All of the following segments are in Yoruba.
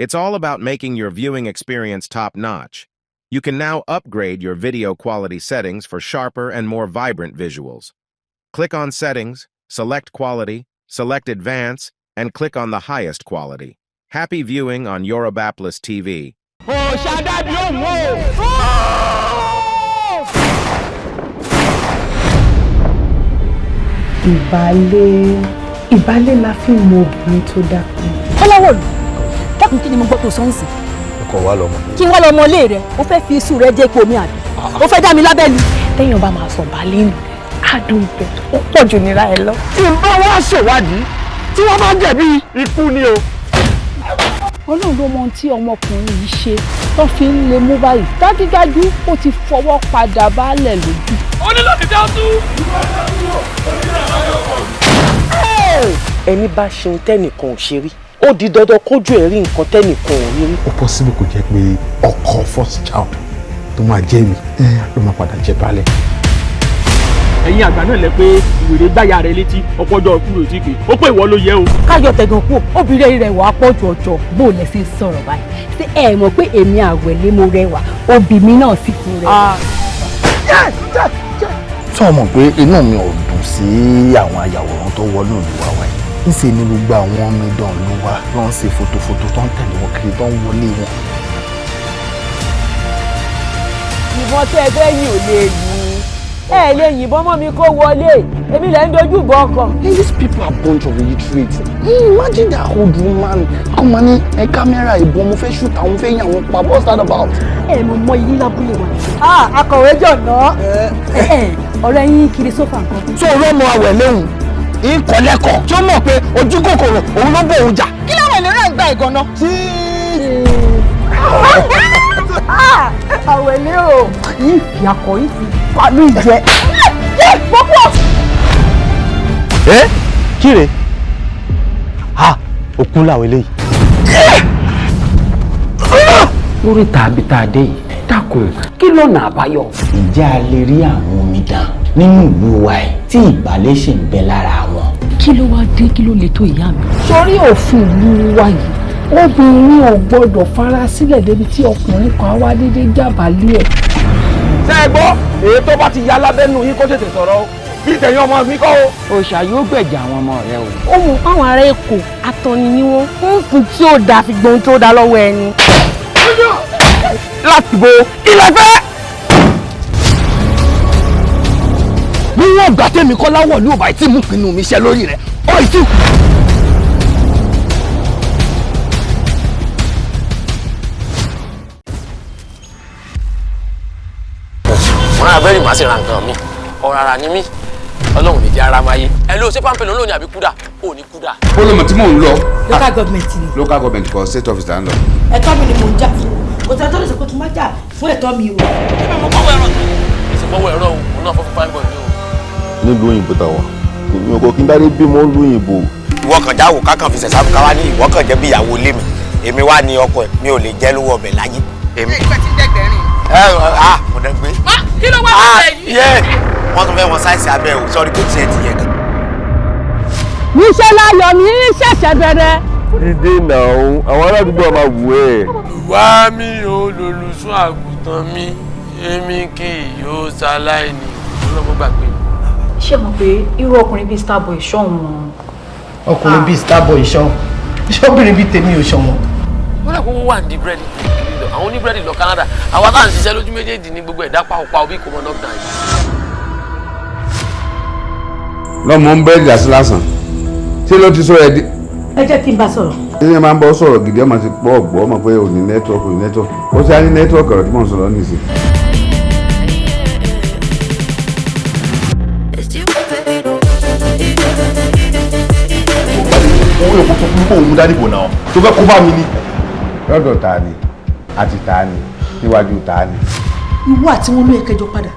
It's all about making your viewing experience top-notch. You can now upgrade your video quality settings for sharper and more vibrant visuals. Click on Settings, select Quality, select Advance, and click on the highest quality. Happy viewing on Yoruba TV. Ìbálé la fi mọ obìnrin tó dákú. Ọlọ́wọ́ dákun kí ni mo gbọ́ tó sọ ń sìn. Ọkọ wa lọ́mọ. Kí wá lọ́mọ ilé rẹ̀, ó fẹ́ fi iṣu rẹ̀ jẹ́ ipò mi àbí. Ó fẹ́ dá mi lábẹ́ ni. Téèyàn bá máa sọ baálé nù, adùn ibẹ̀ ó pọ̀ jù nira ẹ lọ. Tí n bá wá ṣèwádìí, tí wọ́n bá jẹ̀bi ikú ni o. Ọlọ́run ló mọ ohun tí ọmọkùnrin yìí ṣe tó fi ń lé mú báyìí. Dájúdájú ó ti fọwọ́ padà baálẹ̀ lójú. Ó ní láti dá tú. Ẹni bá ṣe ohun tẹ́nìkan ò ṣe rí, ó di dandan kójú ẹ̀ rí nǹkan tẹ́nìkan ò rí rí. Ó possible kò jẹ́ pé ọkọ first child tó máa jẹ́ mi ló máa padà jẹ́ baálẹ̀. Ẹ̀yin àgbà náà lẹ pé ìwèrè gbáyà rẹ létí ọpọjọ kúrò tí pé ó pé ìwọ ló yẹ o. Káyọ̀ tẹ̀gàn kú, obìnrin rẹ̀ wà pọ̀ jù ọjọ́ bó lẹ sí sọ̀rọ̀ báyìí. Ṣé ẹ mọ̀ pé èmi àwẹ̀lé mo rẹwà, obì mi náà sì tún rẹwà. Sọ mọ̀ pé inú mi ò dùn sí àwọn ayàwòrán tó wọnú ìlú wa wáyé. Ńṣe ni gbogbo àwọn ọmọ ìdán ló wá ló ń ṣe fotofoto tó ń tẹ̀lé wọn kiri tó ń wọlé wọn. Ìbọn tẹ́ ẹ fẹ́ yìn ò lè yìn. Ẹ lè yìnbọn mọ́ mi kó wọlé. Èmi lẹ ń dojú bọ ọkàn. These people are bunch of illiterates. Imagine that old woman come on ẹ kámẹ́rà ìbọn mo fẹ́ shoot àwọn fẹ́ yàn àwọn pa. What's that about? Ẹ mọ̀ mọ ilé lábúlé wa. Akọ̀wé jọ̀nà. Ọ̀rẹ́ yín kiri sófà nǹkan. Tó rọ́mọ àwẹ̀ lẹ́hùn ìkọ̀lẹ́kọ̀ tí ó mọ̀ pé ojú kòkòrò òun ló bọ̀ òun jà. Kí láwọn ènìyàn ń gba ìgànnà? Àwẹ̀lé o. Yìí fi akọ̀ yìí fi pàlú ìjẹ. Pọ́pọ́. Kíre? Òkun làwọn eléyìí. Lórí tàbí tàdé yìí, dákun, kí lọ́nà àbáyọ? Ǹjẹ́ a lè rí àwọn omidan nínú ìlú wa ẹ̀ tí ìbálẹ̀ ṣì ń bẹ lára wọn? Kí ló wá dé kí ló lè tó ìyá mi? Sórí òfin ìlú wa yìí, obìnrin ò gbọdọ̀ fara sílẹ̀ débi tí ọkùnrin kan wá dédé jábàálẹ̀ ẹ̀. Ṣé ẹ gbọ́? Èyí tó bá ti ya lábẹ́nu yín kó tètè sọ̀rọ̀ o. Bí tẹ̀yìn ọmọ mi kọ́ o. Òòṣà yóò gbẹ̀jà àwọn ọmọ rẹ o. Ó mú àwọn ará Èkó atọ́ni ni wọ́n ń fún tí ó da fi gbóhun tó da lọ́wọ́ ẹni. Láti bo ilẹ̀ fẹ́. Bí wọ́n gbà tẹ́mi kọ́ láwọ̀ ní òbá tí mú pinnu mi ṣe lórí rẹ̀, ọ̀ ìtì kù. Wọ́n á bẹ́rì máa ṣe ra nǹkan mi. Ọ̀rọ̀ ara ni mí. Ọlọ́run lè jẹ́ ara máa yé. Ẹ ló ṣe páńpẹ́ lónìí àbí kúdà? Ò ní kúdà. Ó lọ́mọ tí mò ń lọ. Local government ni. Local government kọ state office là ń lọ. Ẹ̀tọ́ mi ni mò ń jà fún. Kò tẹ́ tó lè sọ pé kí n má jà fún ẹ̀tọ́ mi o. Ẹ máa mọ pọ́wọ́ ẹ̀rọ tó. Ìsìnpọ̀wọ́ ẹ̀rọ òun náà fọ́ fún fáńbọ̀ ni o. Nílùú òyìnbó tàwa, èmi ò kò kí n dárí bímọ lú òyìnbó. Ìwọ kan jáwò kákan fi ṣẹ̀ṣá fún káwá ní ìwọ kan jẹ́ bí ìyàwó ilé mi. Èmi wá ní ọkọ ẹ̀, mi ò lè jẹ́ lówó ọbẹ̀ láyé. Èmi. Ìgbà tí ń dẹ́gbẹ̀rin. Mo dẹ́ gbé. Kí ló wá wọ́n yìí? Wọ́n tún fẹ́ wọn sáìsì abẹ́ o, sọ́ọ́rí kò tiẹ̀ ti yẹ kan. Níṣẹ́ láyọ̀ mi ṣẹ̀ṣẹ̀ bẹ̀rẹ̀. Dídé náà, àwọn aládùúgbò máa wù ẹ́. Wá mi ò lòlùsún àgùntàn mi, èmi kì yóò ṣaláìní. Ọlọ́mọ gbàgbé. Ṣé mo pé irú ọkùnrin bíi Starboy ṣọ̀wọ́n? Ọkùnrin bíi Starboy ṣọ̀wọ́n. Ṣọ́bìnrin bíi tèmi ò ṣọ̀wọ́n. Wọ́n lè kó wà ní búrẹ́dì. Àwọn oníbúrẹ́dì lọ Canada. Àwọn táà ń ṣiṣẹ́ lójú méjèèjì ní gbogbo ẹ̀dá pàápàá bí kò mọ lockdown yìí. Lọ́mọ ń bẹ́ẹ̀dì àti lásán. Ṣé ló ti sọ ẹ di? Ẹ jẹ́ kí n bá sọ̀rọ̀. Ṣé máa ń bọ́ sọ̀rọ̀ gidi ọmọ ti pọ̀ ọ̀gbọ́ ọmọ pé òní nẹ́tíwọ́ọ̀kì. Ó ṣe á ní nẹ́tíwọ́ọ̀kì ọ̀rọ̀ tí mò ń sọ̀rọ̀ nìsí. Owó yòókù tó kún fóun mú dádìbò náà. Tó fẹ́ kó bá mi ni. Lọ́dọ̀ ta ni? Àti ta ni? Níwájú ta ni? Ìwọ àti wọn ló yẹ kẹjọ padà.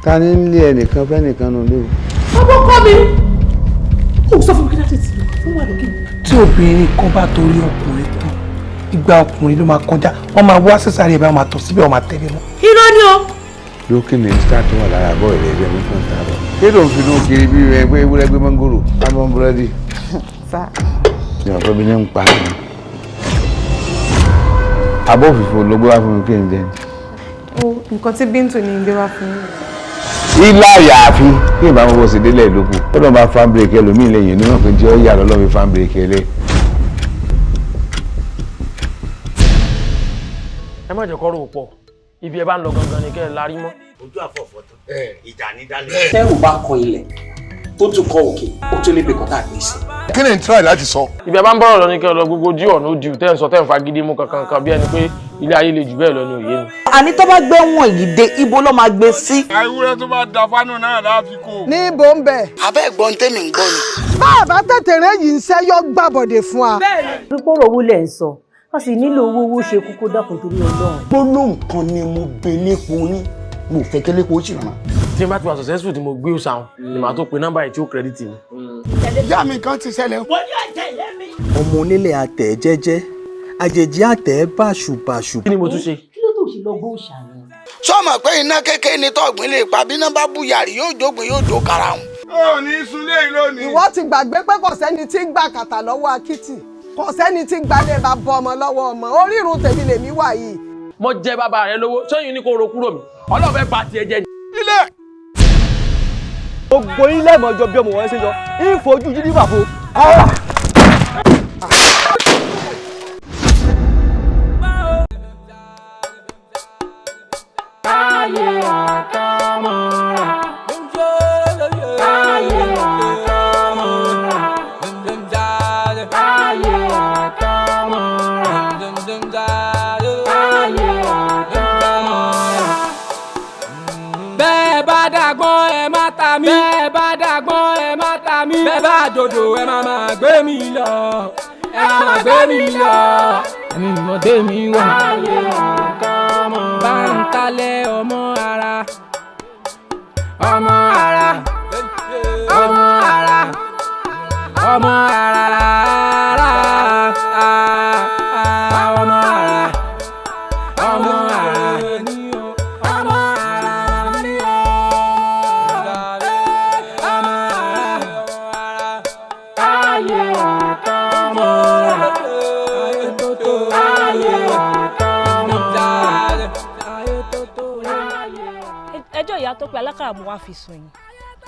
Ta ni ń lé ẹnìkan fẹ́ nìkan nù lé o? Ọmọ kọ́ mi. Ó sọ fún mi kí láti tì lọ fún wà lókè. Tí obìnrin kan bá torí ọkùnrin kan, ìgbà ọkùnrin ló máa kọjá, wọ́n máa wá sísàárì ẹ̀ bá máa tọ̀ síbẹ̀ wọ́n máa tẹ̀lé mọ́. Irọ́ ni o. Lókè ní star tó wà lára bọ́ọ̀ rẹ̀ ẹgbẹ́ mi fún star bọ̀. Kí ló ń fi lóun kiri bí ẹgbẹ́ ewúrẹ́ gbé mọ́ngòrò? Ábọ̀n búrẹ́dì. Ní ọ̀pẹ́ mi ní ń pa á. Abọ́ òfìfo ló gbé wá fún mi kí n jẹ. Ó nǹkan tí Bíntù ní gbé wá fún mi. Ilá àyàfi kí n bá wọn bọ́ sí délẹ̀ lóko. Ó lọ́ọ́ máa fan break ẹlòmíì lẹ́yìn onímọ̀ pé jẹ́ ó yà lọ́ọ́ fi fan break ẹlẹ́. Ẹ má jẹ́ kọ́rọ̀ pọ̀ ibi ẹ bá ń lọ gangan ni kẹ́ ẹ larí mọ́. Ojú àfọ̀fọ̀tọ̀ ìjà ní dálé. Tẹ́rù bá kọ ilẹ̀ tó tún kọ òkè ó tó lè gbé kọ́tà gbé sí. Kí ni n try láti sọ? Ibi ẹ bá ń bọ̀rọ̀ lọ ní kẹ́ ẹ lọ gbogbo ojú ọ̀nà ojú tẹ́ ń sọ tẹ́ ń fagídí mú kankan bí ẹni pé ilé ayé le jù bẹ́ẹ̀ lọ ní òye mi. Àní tó bá gbé wọn yìí dé ibo ló máa gbé sí. Àìwúrẹ́ tó bá da fánù náà láàfi kó. Ní ibo ń bẹ̀. Abẹ́ ẹ̀gbọ́n tèmi ń gbọ́ ni. Bàbá tètèrè yìí ń ṣẹ́ yọ gbàbọ̀dẹ̀ fún wa. Pípọ̀rọ̀ owó lẹ̀ ń sọ, wọ́n sì nílò owó ṣe kókó dákun torí Ọlọ́run. Gbólóhùn kan ni mo bẹ lépo ní mo fẹ́ kí lépo ó sì rànà. Tí n bá ti wà successful tí mo gbé ó sáwọn ni màá tó pe nọ́mbà yìí tí ó kírẹ́dìtì mi. Ìyá mi kan ti ṣẹlẹ̀. Ọmọ onílé àtẹ̀ jẹ́jẹ́ àjèjì àtẹ̀ báṣubàṣu. Kí ni mo tún ṣe? Kí ló tó ṣe lọ bó ṣàyẹn? Sọ́mọ̀ pé iná kékeré ni tọ́gbìn lè pa bí iná bá bú yàrá yóò jógbìn yóò jó karahun. Ó ní sunlé yìí lónìí. Ìwọ ti gbàgbé pé kò sẹ́ni tí ń gbà kàtà lọ́wọ́ akitì. Kò sẹ́ni tí ń gbalẹ̀ bá bọ ọmọ lọ́wọ́ ọmọ. Orírun tèmi lèmi wà yìí. Mo jẹ bàbá rẹ lówó sẹ́yìn ní kò ro kúrò mi Ọlọ́run fẹ́ bá tiẹ̀ jẹ́ ni. Ilé. Gbogbo ilé ìmọ̀jọ bí ọmọ wọn ṣe yọ ìfojú jíjí bàfo. Ayé àkàmọ́ra. Ayé àkàmọ́ra. Ayé àkàmọ́ra. Ayé àkàmọ́ra. Bẹ́ẹ̀ bá dàgbọ́n ẹ má ta mí. Bẹ́ẹ̀ bá dàgbọ́n ẹ má ta mí. Bẹ́ẹ̀ bá dòdò ẹ má máa gbé mi lọ. Ẹ má máa gbé mi lọ. Ẹ̀mí mọ̀ tèmi wà. Ayé àkàmọ́ra. Bantale ọmọ ara. Ọmọ ara. Ọmọ ara. Ọmọ ara. Ọmọ ara. Ọmọ ara. Ẹjọ́ ìyá tó pé alákàrà mo wá fi sùn yìí.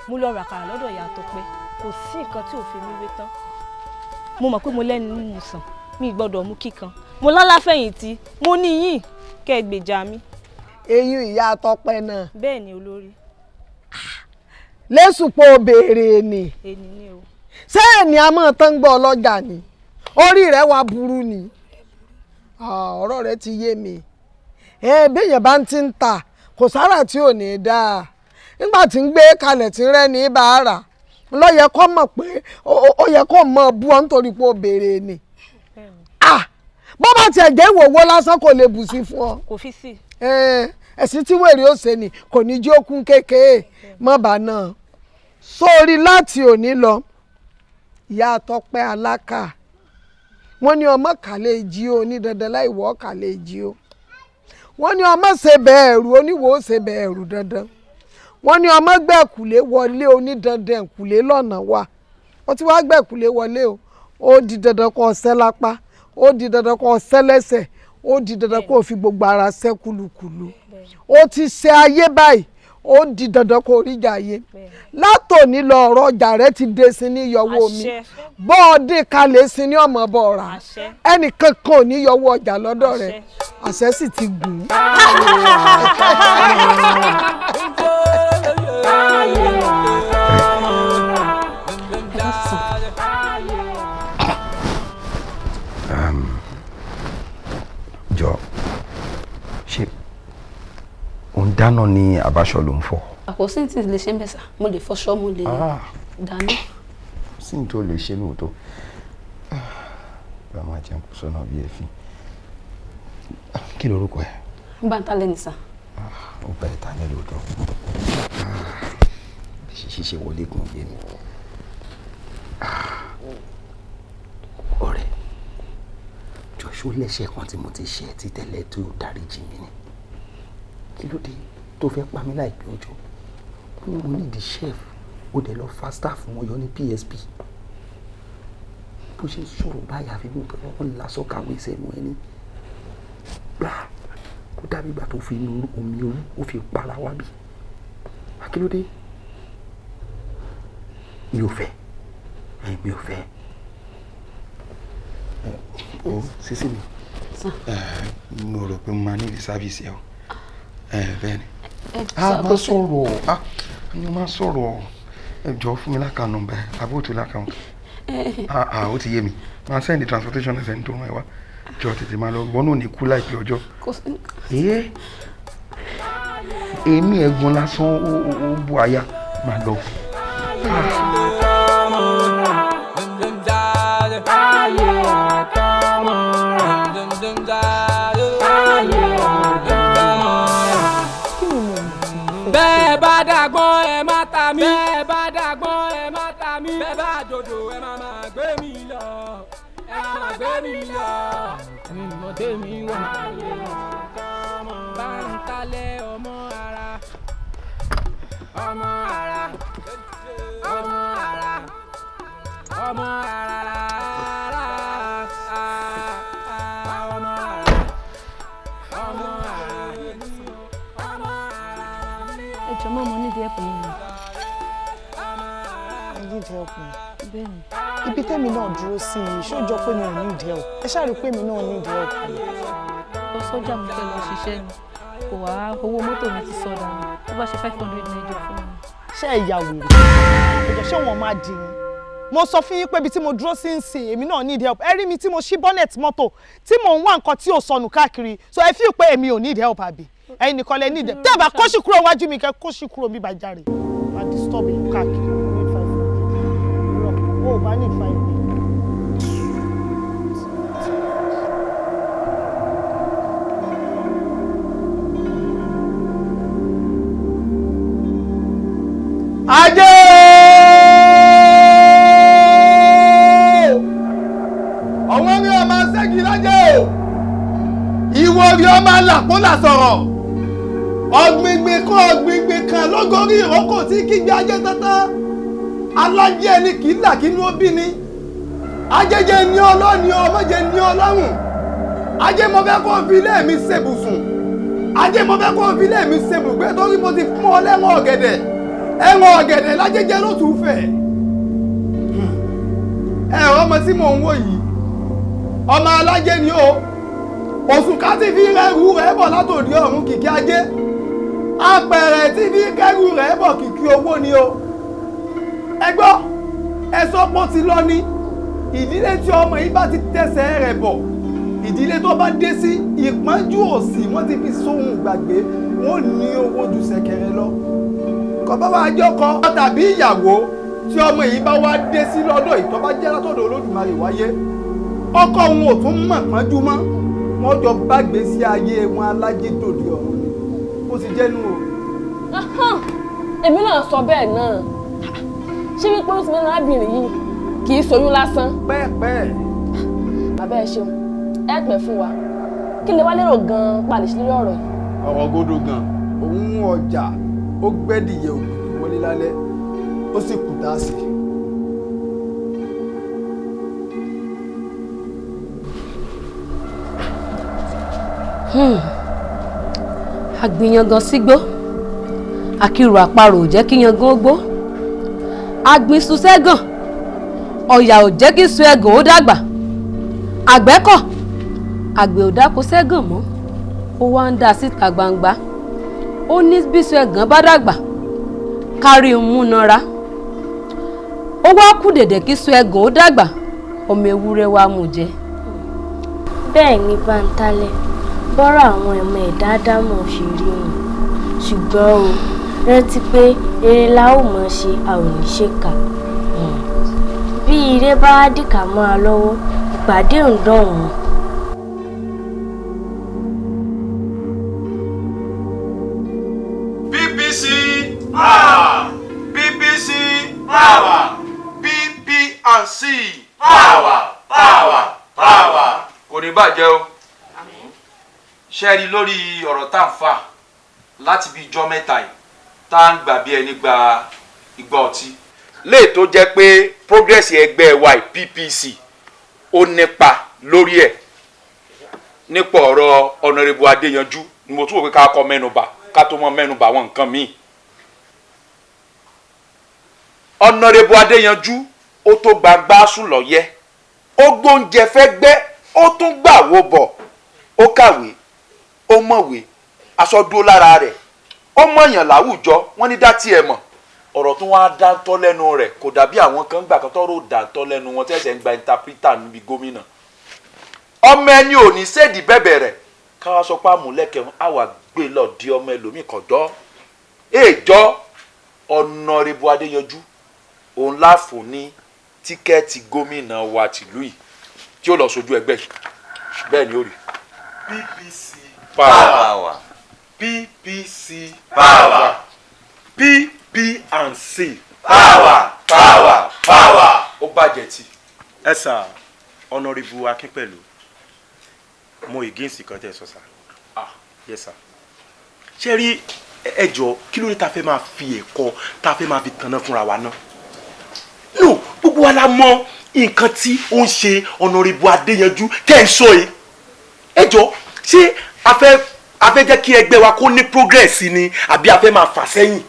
Mo lọ ràkàrà lọ́dọ̀ ìyá tó pé kò sí nǹkan tí ò fi mí wé tán. Mo mọ̀ pé mo lẹ́nu mímu sàn mi gbọ́dọ̀ mú kíkan. Mo lálàfẹ̀yìntì mo ní yín kẹ́ ẹ gbèjà mi. Eyín ìyá Tọ́pẹ́ náà. Bẹ́ẹ̀ ni olórí. Lẹ́sùpọ̀ béèrè ni. Èní ni o. Ṣé ẹni a máa tán gbọ́ ọlọ́jà ni? Orí rẹ̀ wá burú ni. Ọ̀rọ̀ rẹ̀ ti yé mi. Béèyàn bá ń ti ń ta kò sára tí ò ní dáa. Nígbà tí ń gbé kalẹ̀ tí ń rẹ́ ní bàárà ló yẹ kó mọ̀ pé ó yẹ kó mọ̀ bú ọ nítorí pé ó béèrè ni. Bó bá tiẹ̀ jẹ́ ìwòwò lásán kò lè bù sí fún ọ. Kò fi sí. Ẹ̀sìn tí wèrè ó ṣe ni kò ní jí okun kékeré mọ́ bá náà. Sórí láti òní lọ ìyá Tọ́pẹ́ alákà wọ́n ní ọmọ kàlẹ́ jí o ní dandan láì wọ́ kàlẹ́ jí o. Wọ́n ní ọmọ ṣe bẹ̀ẹ̀rù oníwò ṣe bẹ̀ẹ̀rù dandan. Wọ́n ní ọmọ gbẹ̀kùlé wọlé onídandan ẹ̀kùlé lọ́nà wa. Ó ti wá gbẹ̀kùlé wọlé o. Ó di dandan kó ṣẹ́ lápá. Ó di dandan kó ṣẹ́ lẹ́sẹ̀. Ó di dandan kó fi gbogbo ara ṣẹ́ kúlukùlu. Ó ti ṣe ayé báyìí. Ó di dandan kó ríjà ayé. Látòní lọ ọ̀rọ̀ ọjà rẹ ti dé sí ní yọwọ́ mi. Bọ́ọ̀dé kalẹ̀ sí ní ọmọ bọ̀ ra. Ẹnìkan kan ò ní yọwọ́ ọjà lọ́dọ̀ rẹ̀. Àṣẹ sì ti gùn. Jọ ṣe òun dáná ní àbáṣọ ló ń fọ. Àkọsí tí lè ṣe ń bẹ̀sà mo lè fọṣọ mo lè dáná. Sí ní tó lè ṣe lóòótọ́ bá máa jẹun kó sọ́nà bí ẹ̀fín. Kí lorúkọ ẹ̀? Bantale ni sà. Ó bá ìta ní lóòótọ́. Ṣíṣe wọlé gùn yé mi. Ọ̀rẹ́ jọ̀ṣọ́ lẹ́sẹ̀ kan tí mo ti ṣe ti tẹ́lẹ̀ tó dáríjì mi ni. Kí ló dé tó fẹ́ pa mí láìpẹ́ ọjọ́? Ó ní mo nídìí chef ó dẹ̀ lọ fa staff wọn yọ ní PSP. Bó ṣe sọ̀rọ̀ báyà fi mú pẹ̀lú wọn lásán kàwé sẹ́nu ẹni. gbà kó dàbí ìgbà tó fi inú omi orú ó fi para wá bí akílódé mi ò fẹ́ mi ò fẹ́ o sísí mi mo rò pé mo máa ní ìdí sáfíìsì ẹ o bẹ́ẹ̀ ni máa sọ̀rọ̀ ẹ̀yin máa sọ̀rọ̀ ẹ jọ̀ọ́ fún mi láka nọ́mbà àbótú láka ó ti yé mi máa sẹ́ndì transportation ẹsẹ̀ ní tó rán ẹ wá jọ tètè máa lọ gbọ́n náà ní kú láìpẹ́ ọjọ́ èmi ẹ̀gbọ́n lásán ó bu àyà máa lọ. bẹ́ẹ̀ bá dàgbọ́n ẹ má ta mí. bẹ́ẹ̀ bá dàgbọ́n ẹ má ta mí. bẹ́ẹ̀ bá dòdò ẹ má máa gbé mi lọ. ẹ má máa gbé mi lọ. mi mọ̀ tèmi wà. Bantale ọmọ ara. ọmọ ara. ọmọ ara. ọmọ ara. Mọ́ mo nídìí ẹ̀pọ̀ yẹn. I need help me. Bẹ́ẹ̀ni. Ibi tẹ́mi náà dúró sí i, ṣó jọ pé mi ò need help. Ẹ ṣáà rí pé mi náà need help. Lọ sọ́jà mo fẹ́ lọ ṣiṣẹ́ ni. Kò wá owó mọ́tò mi ti sọ dànù. Tó bá ṣe 500 naira fún mi. Ṣé ẹ̀yà wèrè? Ẹ̀jọ̀ ṣé wọ́n máa dì yín? Mo sọ fún yín pé ibi tí mo dúró sí ń sìn, èmi náà need help. Ẹ rí mi tí mo ṣí bonnet mọ́tò, tí mò ń wá nǹkan tí ò sọnù káàkiri. So ẹ feel pé èmi ò need help àbí? Ẹ̀yin nìkan lẹ ní ìdẹ tẹ́ ẹ bá kó sí kúrò wájú mi kẹ́ kó sí kúrò bí bàjáre máa disturb yín káàkiri ní 500 ó bá ní 5 mi. ajé ọ̀wọ́n mi ò máa ṣẹ́gi lájẹ́ o ìwọ rí ọmọ làpọ́nlà sọ̀rọ̀ ọ̀gbìngbìn kan lọ́gọ́rí ìrókò tí kígbe ajé tán alájẹ ni kì í là kí inú ó bí ni ajẹjẹ ní ọlọ́ni ọmọjẹ ní ọlọ́run ajé mo fẹ́ kó fi ilé mi ṣèbùsùn ajé mo fẹ́ kó fi ilé mi ṣèbùgbé torí mo ti fún ọ lẹ́wọ̀n ọ̀gẹ̀dẹ̀ ẹ̀wọ̀n ọ̀gẹ̀dẹ̀ lájẹjẹ ló tún fẹ̀ ẹ̀rọ ọmọ tí mò ń wò yìí ọmọ alájẹ ni ó òṣùká tí fi rẹ́rù rẹ̀ bọ̀ látòdì ọ̀run kìkì ajé apẹ̀rẹ̀ tí fi kẹ́rù rẹ̀ bọ̀ kìkì owó ni o ẹ gbọ́ ẹ sọ pé ó ti lọ ní ìdílé tí ọmọ yìí bá ti tẹ̀sẹ̀ rẹ̀ bọ̀ ìdílé tó bá dé sí ìpọ́njú òsì wọ́n ti fi sóhun gbàgbé wọ́n ní owó ju ṣẹ̀kẹ̀rẹ̀ lọ kò bá wá jọkọ tàbí ìyàwó tí ọmọ yìí bá wá dé sí lọ́dọ̀ ìtọ́ bá jẹ́ látọ̀dọ̀ Olódùmarè wáyé ọkọ òun ò tún mọ̀ pọ́njú mọ́ wọ́n jọ bá gbèsè ayé wọn alájẹ tòde ọ̀run ni ó sì jẹ́nu o. èmi náà sọ bẹ́ẹ̀ náà ṣé wípé ó ti mẹ́rin arábìnrin yìí kì í ṣoyún lásán. pẹ́ẹ́pẹ́. bàbá ẹ ṣeun ẹ pẹ́ fún wa kí lè wá lérò gan-an palẹ̀ sí lórí ọ̀rọ̀ yìí. ọ̀rọ̀ gbọdọ̀ gan òun ọjà ó gbẹ́dìyẹ òkùnkùn wọlé lálẹ́ ó sì kù tá a sí. Àgbìyàngàn sígbó àkìrò àparò ò jẹ́ kí yangan ó gbó àgbìnsù sẹ́gàn ọ̀yà ò jẹ́ kí sun ẹ̀gàn ó dàgbà àgbẹ̀kọ̀ àgbẹ̀ ò dáko sẹ́gàn mọ́ ó wá ń dá síta gbangba ó ní bí sun ẹ̀gàn bá dàgbà kárí ń múnara ó wá kú dẹ̀dẹ̀ kí sun ẹ̀gàn ó dàgbà ọmọ ewúrẹ́ wa mú jẹ. bẹ́ẹ̀ ni Bantale bọ́rọ̀ àwọn ọmọ ẹ̀dá ádámọ̀ ṣe rí wọn ṣùgbọ́n o rántí pé eré la ó mọ̀ ṣe a ò ní ṣèkà bí ire bá wá dìkà mọ́ a lọ́wọ́ ìpàdé ń dọ̀hún. BBC power BBC power PPC power power power kò ní bàjẹ́ o ṣe rí lórí ọ̀rọ̀ tá à ń fà láti bí ijọ́ mẹ́ta yìí tá à ń gbà bí ẹni gba ìgbà ọtí léè tó jẹ́ pé progress ẹgbẹ́ wa PPC ó nípa lórí ẹ̀ nípa ọ̀rọ̀ Honorable Adéyanjú ni mo tún wò pé ká kọ́ mẹ́nubà ká tó mọ́ mẹ́nubà àwọn nǹkan míì. Honorable Adéyanjú ó tó gbangba sùn lọ́yẹ́ ó gbóúnjẹ fẹ́ gbẹ́ ó tún gbà wó bọ̀ ó kàwé ó mọ̀wé aṣọ dúró lára rẹ̀ ó mọ̀yàn láwùjọ wọ́n ní dá tiẹ̀ mọ̀ ọ̀rọ̀ tó wá dáńtọ́ lẹ́nu rẹ̀ kò dàbí àwọn kan gbà kan tọ́rọ̀ dáńtọ́ lẹ́nu wọn tẹ̀sẹ̀ ń gba interpreter níbi gómìnà ọmọ ẹni ò ní séèdì bẹ̀bẹ̀ rẹ̀ káwá sọ pé àmúlẹ̀kẹ̀ wọn àwà gbé lọ di ọmọ ẹlòmíì kọ̀dọ́ èèjọ́ Honorable Adéyanjú òun láàfún ní tíkẹ́ẹ̀tì gómìnà wa tìlú yìí tí ó lọ sójú ẹgbẹ́ yìí bẹ́ẹ̀ ni ó rí. PPC power PPC power PPC power power power ó bàjẹ́ tí. ẹ sà Honorable Akínpẹ̀lú mo against kan tẹ́ sọ sà. Yes sir. ṣé rí ẹjọ́ kí ló dé ta fẹ́ máa fi ẹ̀kọ́ ta fẹ́ máa fi tanná fúnra wa náà. No, gbogbo wa la mọ̀ nǹkan tí ó ń ṣe Honorable Adéyanjú tẹ́ ń sọ yìí. ẹjọ́ ṣé a fẹ́ jẹ́ kí ẹgbẹ́ wa kó ní progress ni àbí a fẹ́ máa fà sẹ́yìn.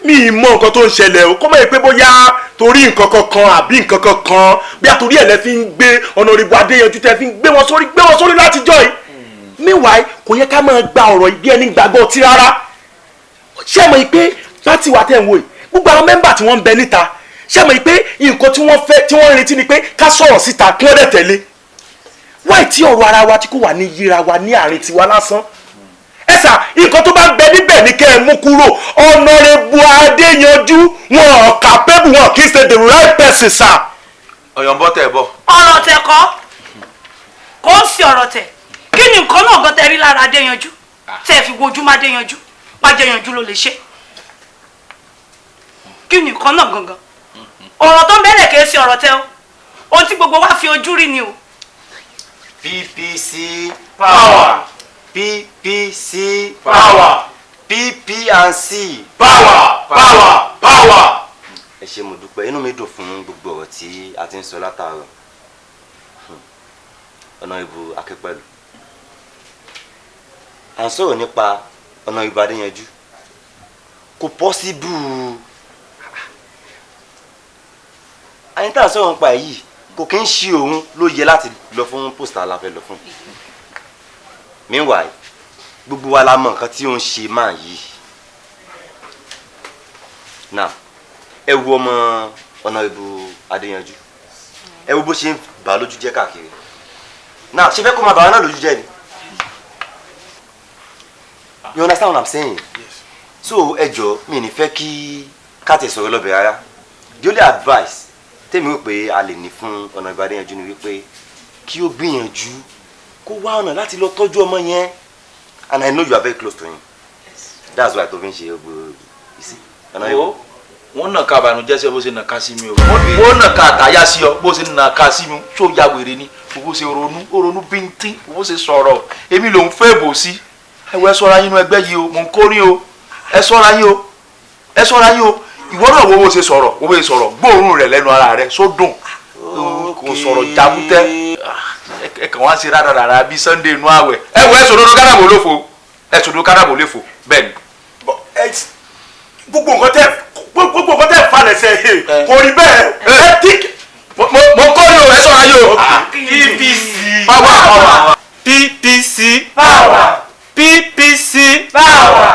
mi ì mọ̀ nǹkan tó ń ṣẹlẹ̀ o kọ́ mọ̀ pé bóyá torí nǹkan kankan àbí nǹkan kankan bí a torí ẹ̀ lẹ́ fi ń gbé Honorable Adéyanjú tẹ́ fi ń gbé wọn sórí látijọ́ yìí. Meanwhile kò yẹ ká máa gba ọ̀rọ̀ ìbí ẹni gbàgbọ́ tí rárá. ṣé mọ̀ pé pátì wa tẹ̀ ń wò yìí gbogbo àwọn mẹ́mbà tí wọ́n ń bẹ níta ṣé mọ̀ pé nǹkan tí wọ́n fẹ́ tí wọ́n ń retí ni pé ká sọ̀rọ̀ síta kí wọ́n dẹ̀ tẹ̀lé. wáì tí ọ̀rọ̀ ara wa tí kò wà ní yíra wa ní àárín tiwa lásán. ẹ sà nǹkan tó bá ń bẹ níbẹ̀ ni kẹ́ ẹ mú kúrò Honorable Adéyanjú wọn capable wọn kì í ṣe the right person sir. ọ̀yọ̀nbọ̀ tẹ̀ bọ̀. ọ̀rọ̀ tẹ̀ kọ́ kò ń sí ọ̀rọ̀ tẹ̀ kí ni nǹkan náà gan tẹ rí lára Adéyanjú tẹ́ fi wojú má Adéyanjú má Adéyanjú ló lè ṣe kí ni nǹkan náà gangan ọ̀rọ̀ tó ń bẹ̀rẹ̀ kìí ṣe ọ̀rọ̀ tẹ́ o ohun tí gbogbo wa fi ojú rí ni o. PPC power PPC power PPC power power power. ẹ ṣé mo dúpẹ́ inú mi dùn fún gbogbo ọ̀rọ̀ tí a ti ń sọ látàárọ̀ Honorable Akínpẹ̀lú à ń sọ̀rọ̀ nípa Honorable Adéyanjú kò pọ́síbù àyìn tá à ń sọ̀rọ̀ nípa èyí kò kí ń ṣe òun ló yẹ láti lọ fún pósítà la fẹ́ lọ fún. Meanwhile gbogbo wa la mọ̀ nǹkan tí ó ń ṣe máa yìí. Now ẹ wo ọmọ Honorable Adéyanjú ẹ wo bó ṣe ń bà á lójú jẹ́ káàkiri. Now ṣe fẹ́ kó máa bà á náà lójú jẹ́ ni. You understand what I'm saying? Yes. So ẹ jọ̀ọ́ mi ní fẹ́ kí ká tẹ̀ sọ̀rọ̀ lọ́bẹ̀ rárá. The only advice tèmi wò pé a lè ní fún Honorable Adéyanjú ni wípé kí ó gbìyànjú kó wá ọ̀nà láti lọ tọ́jú ọmọ yẹn. And I know you are very close to him. Yes. That's why tó fi ń ṣe gbogbo ìsì. wọ́n nà ká àbànújẹ́ sí ọ bó ṣe nà ká sí mi o. wọ́n nà ká àtàyà sí ọ bó ṣe nà ká sí mi tó ya wèrè ni bó ṣe ronú bíntín bó ṣe sọ̀rọ̀ èmi lòún fẹ́ bò sí. ẹ ṣọ́ra yín nínú ẹgbẹ́ yìí o mò ń kórí o ẹ ṣọ́ra yín o ẹ ṣọ́ra yín o ìwọ náà wo bó ṣe sọ̀rọ̀ gbóòórùn rẹ̀ lẹ́nu ara rẹ̀ sódùn kò sọ̀rọ̀ jábútẹ́ ẹ kàn wá sí rádaràdà bíi Sunday inú àwẹ̀ ẹ wọ ẹ̀sùn òdodo káràbò lófo ẹ̀sùn òdodo káràbò léfo bẹ́ẹ̀ ni. gbogbo nǹkan tẹ́ falẹ̀ sẹ́ kò rí bẹ́ẹ̀ ẹ tí. mo ń kórí o ẹ ṣọ́ra yín o. PPC power PPC power PPC power.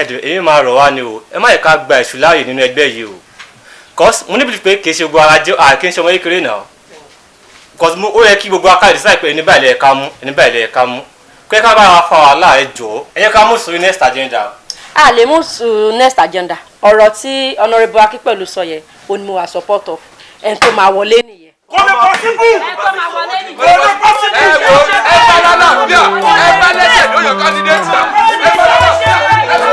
ẹ̀dùn èyí máa rọ̀ wá ni o ẹ má yẹ ká gba èṣù láàyè nínú ẹgbẹ́ yìí o cause mo níbi pé kì í ṣe gbogbo ara jẹ́ kì í ṣe ọmọ kékeré náà cause ó yẹ kí gbogbo akáyọ̀dé sáì pé ẹni báyìí lè ká mú ẹni báyìí lè ká mú pé ká bá wa fa wàhálà ẹ jọ ẹ yẹ ká mú sùúrù next agenda. a lè mú sùúrù next agenda ọ̀rọ̀ tí Honorable Akínpẹ̀lú sọ yẹn ó ní mo wà support of ẹni tó máa wọlé nìyẹn. kò lè possible. ẹ tó máa wọlé nìyẹn. kò lè possible. ẹ wo ẹ bá lálàáfíà ẹ bá lẹ́sẹ̀ ló yọ candidate náà ẹ bá lálàáfíà ẹ bá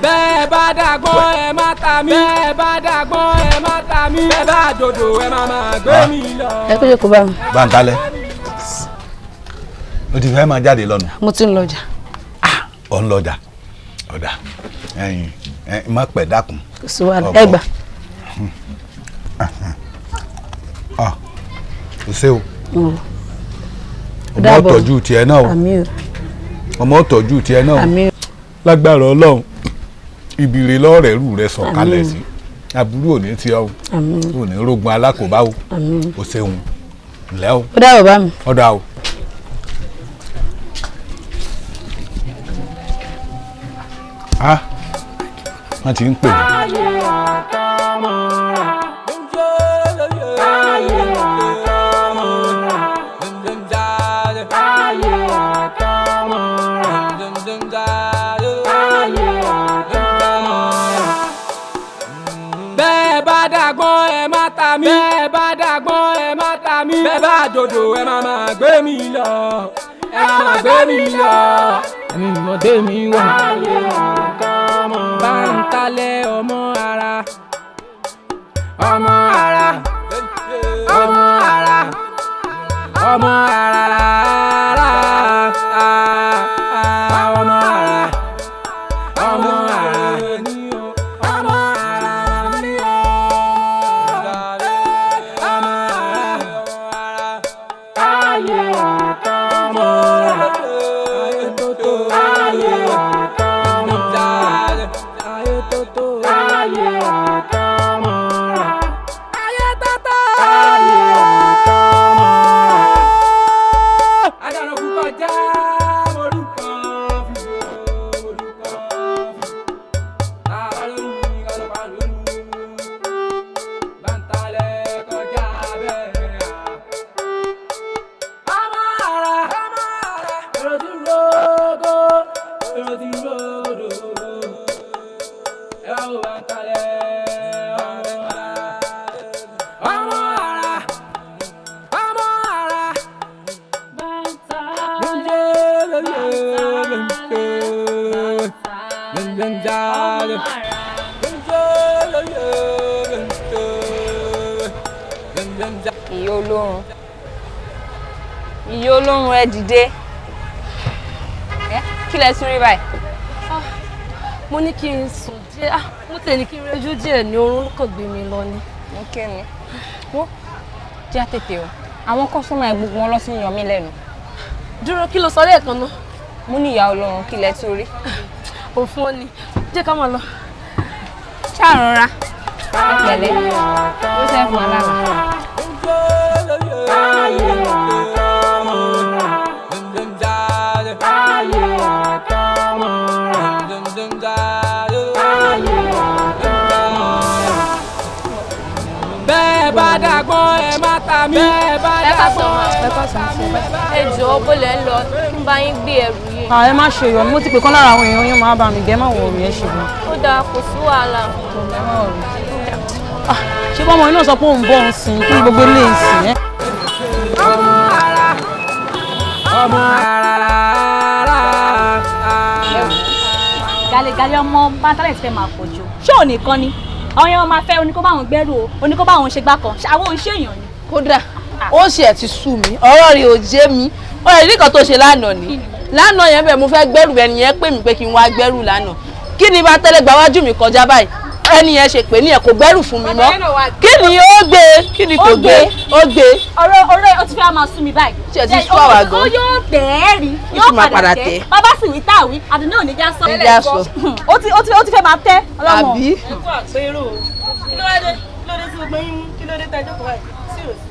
bẹ́ẹ̀ bá dàgbọ́n ẹ má ta mí bẹ́ẹ̀ bá dàgbọ́n ẹ má ta mí bẹ́ẹ̀ bá dòdò ẹ má máa gbé mi lọ. ẹ kó jẹ́ kó bá mi. Bantale ó ti fẹ́ máa jáde lọ́nu. mo ti ń lọ jà. ọ̀ ń lọ́jà ọ̀dà ẹ̀yin má pẹ̀ dákun. kò sí wàhálà ẹ gbà. kò sí o ọmọ ọ̀tọ̀jú tiẹ̀ náà o ọmọ ọ̀tọ̀jú tiẹ̀ náà o lágbára Ọlọ́run ibire lọ́ọ̀rẹ́ rù rẹ sọ̀kalẹ̀ sí aburú òní tí ọ òní rógun alákòóbá o o ṣeun ńlẹ́ o. ó dá bàbá mi. ó dá o. wọ́n ti ń pè mí. bẹ́ẹ̀ bá dàgbọ́n ẹ má ta mí. bẹ́ẹ̀ bá dàgbọ́n ẹ má ta mí. bẹ́ẹ̀ bá dòdò ẹ má máa gbé mi lọ. ẹ má máa gbé mi lọ. ẹ̀mí mọ̀dé mi wà. Bantale ọmọ ara. ọmọ ara. ọmọ ara. ọmọ ara. ọmọ ara. ọmọ ara. Ìyá Olórun ẹ dìde. Kí lẹ tún rí báyìí? Mo ní kí n sùn díẹ̀. Mo tẹ̀ ní kí n rẹjú díẹ̀ ní oorun kò gbé mi lọ ni. Mo kí ni. Wọ́n jẹ́ tètè o. Àwọn kọ́sọ́mà ẹ̀ gbogbo wọn lọ sí yan mí lẹ́nu. Dúró kí ló sọ lẹ́ẹ̀kan náà? Mo ní Ìyá Olórun kí lẹ tún rí. Òfin ó ní. Jẹ́ ká máa lọ. Ṣàrọ̀ra. Pẹ̀lẹ́. Ó sẹ́ fún alára. bẹ́ẹ̀ bá dàgbọ́n ẹ má ta mí. bẹ́ẹ̀ bá dàgbọ́n ẹ má ta mí. Ẹ jọ̀ọ́ bó lẹ ń lọ ń bá yín gbé ẹrù yìí. Ẹ má ṣe yọ̀ mo ti pè kán lára àwọn èèyàn yín máa bá mi gẹ́ má wọ̀ ọ̀rọ̀ yẹn ṣe mọ́. Ó dáa kò sí wàhálà. Ṣé bọ́mọ iná sọ pé òun bọ̀ ń sìn kí gbogbo ilé ìsìn ẹ́. ọmọ ara. ọmọ ara. Gàlégàlé ọmọ Bantale ti fẹ́ máa pọ̀ jù. Ṣé ò nìkan ni? Àwọn yẹn máa fẹ́ oníkó báwọn gbẹ́rù o, oníkó báwọn ṣe gbá kan. Àwọn ò ń ṣèyàn ni. Kódà ó ṣe ẹ̀ ti sú mi, ọ̀rọ̀ rẹ̀ ò jẹ́ mi. Ó rẹ̀ rí kan tó ṣe lánàá ni. Lánàá yẹn bẹ́ẹ̀ mo fẹ́ gbẹ́rù ẹni yẹn pè mí pé kí n wá gbẹ́rù lánàá. Kí ni Bantale gbà wájú mi kọjá báyìí? Ẹni yẹn ṣe pé ní ẹ̀ kò gbẹ́rù fún mi mọ́. Kí ni ó gbé? Kí ni kò gbé? Ó gbé. Ọ̀rọ̀ ó ti fẹ́ máa sú mi báyìí. Ṣé ẹ ti sú àwa gan? Ó yóò tẹ̀ ẹ́ rí, yóò padà tẹ̀. Bàbá sì wí táwí, àdùnnú ò ní já sọ. Ìjà sọ. Ó ti fẹ́ máa tẹ́ ọlọ́mọ. Àbí? Ẹ kú àpérò. Kí ló dé? Kí ló dé tí gbogbo yín mú? Kí ló dé tẹ́ jókòó báyìí? Sí òsì.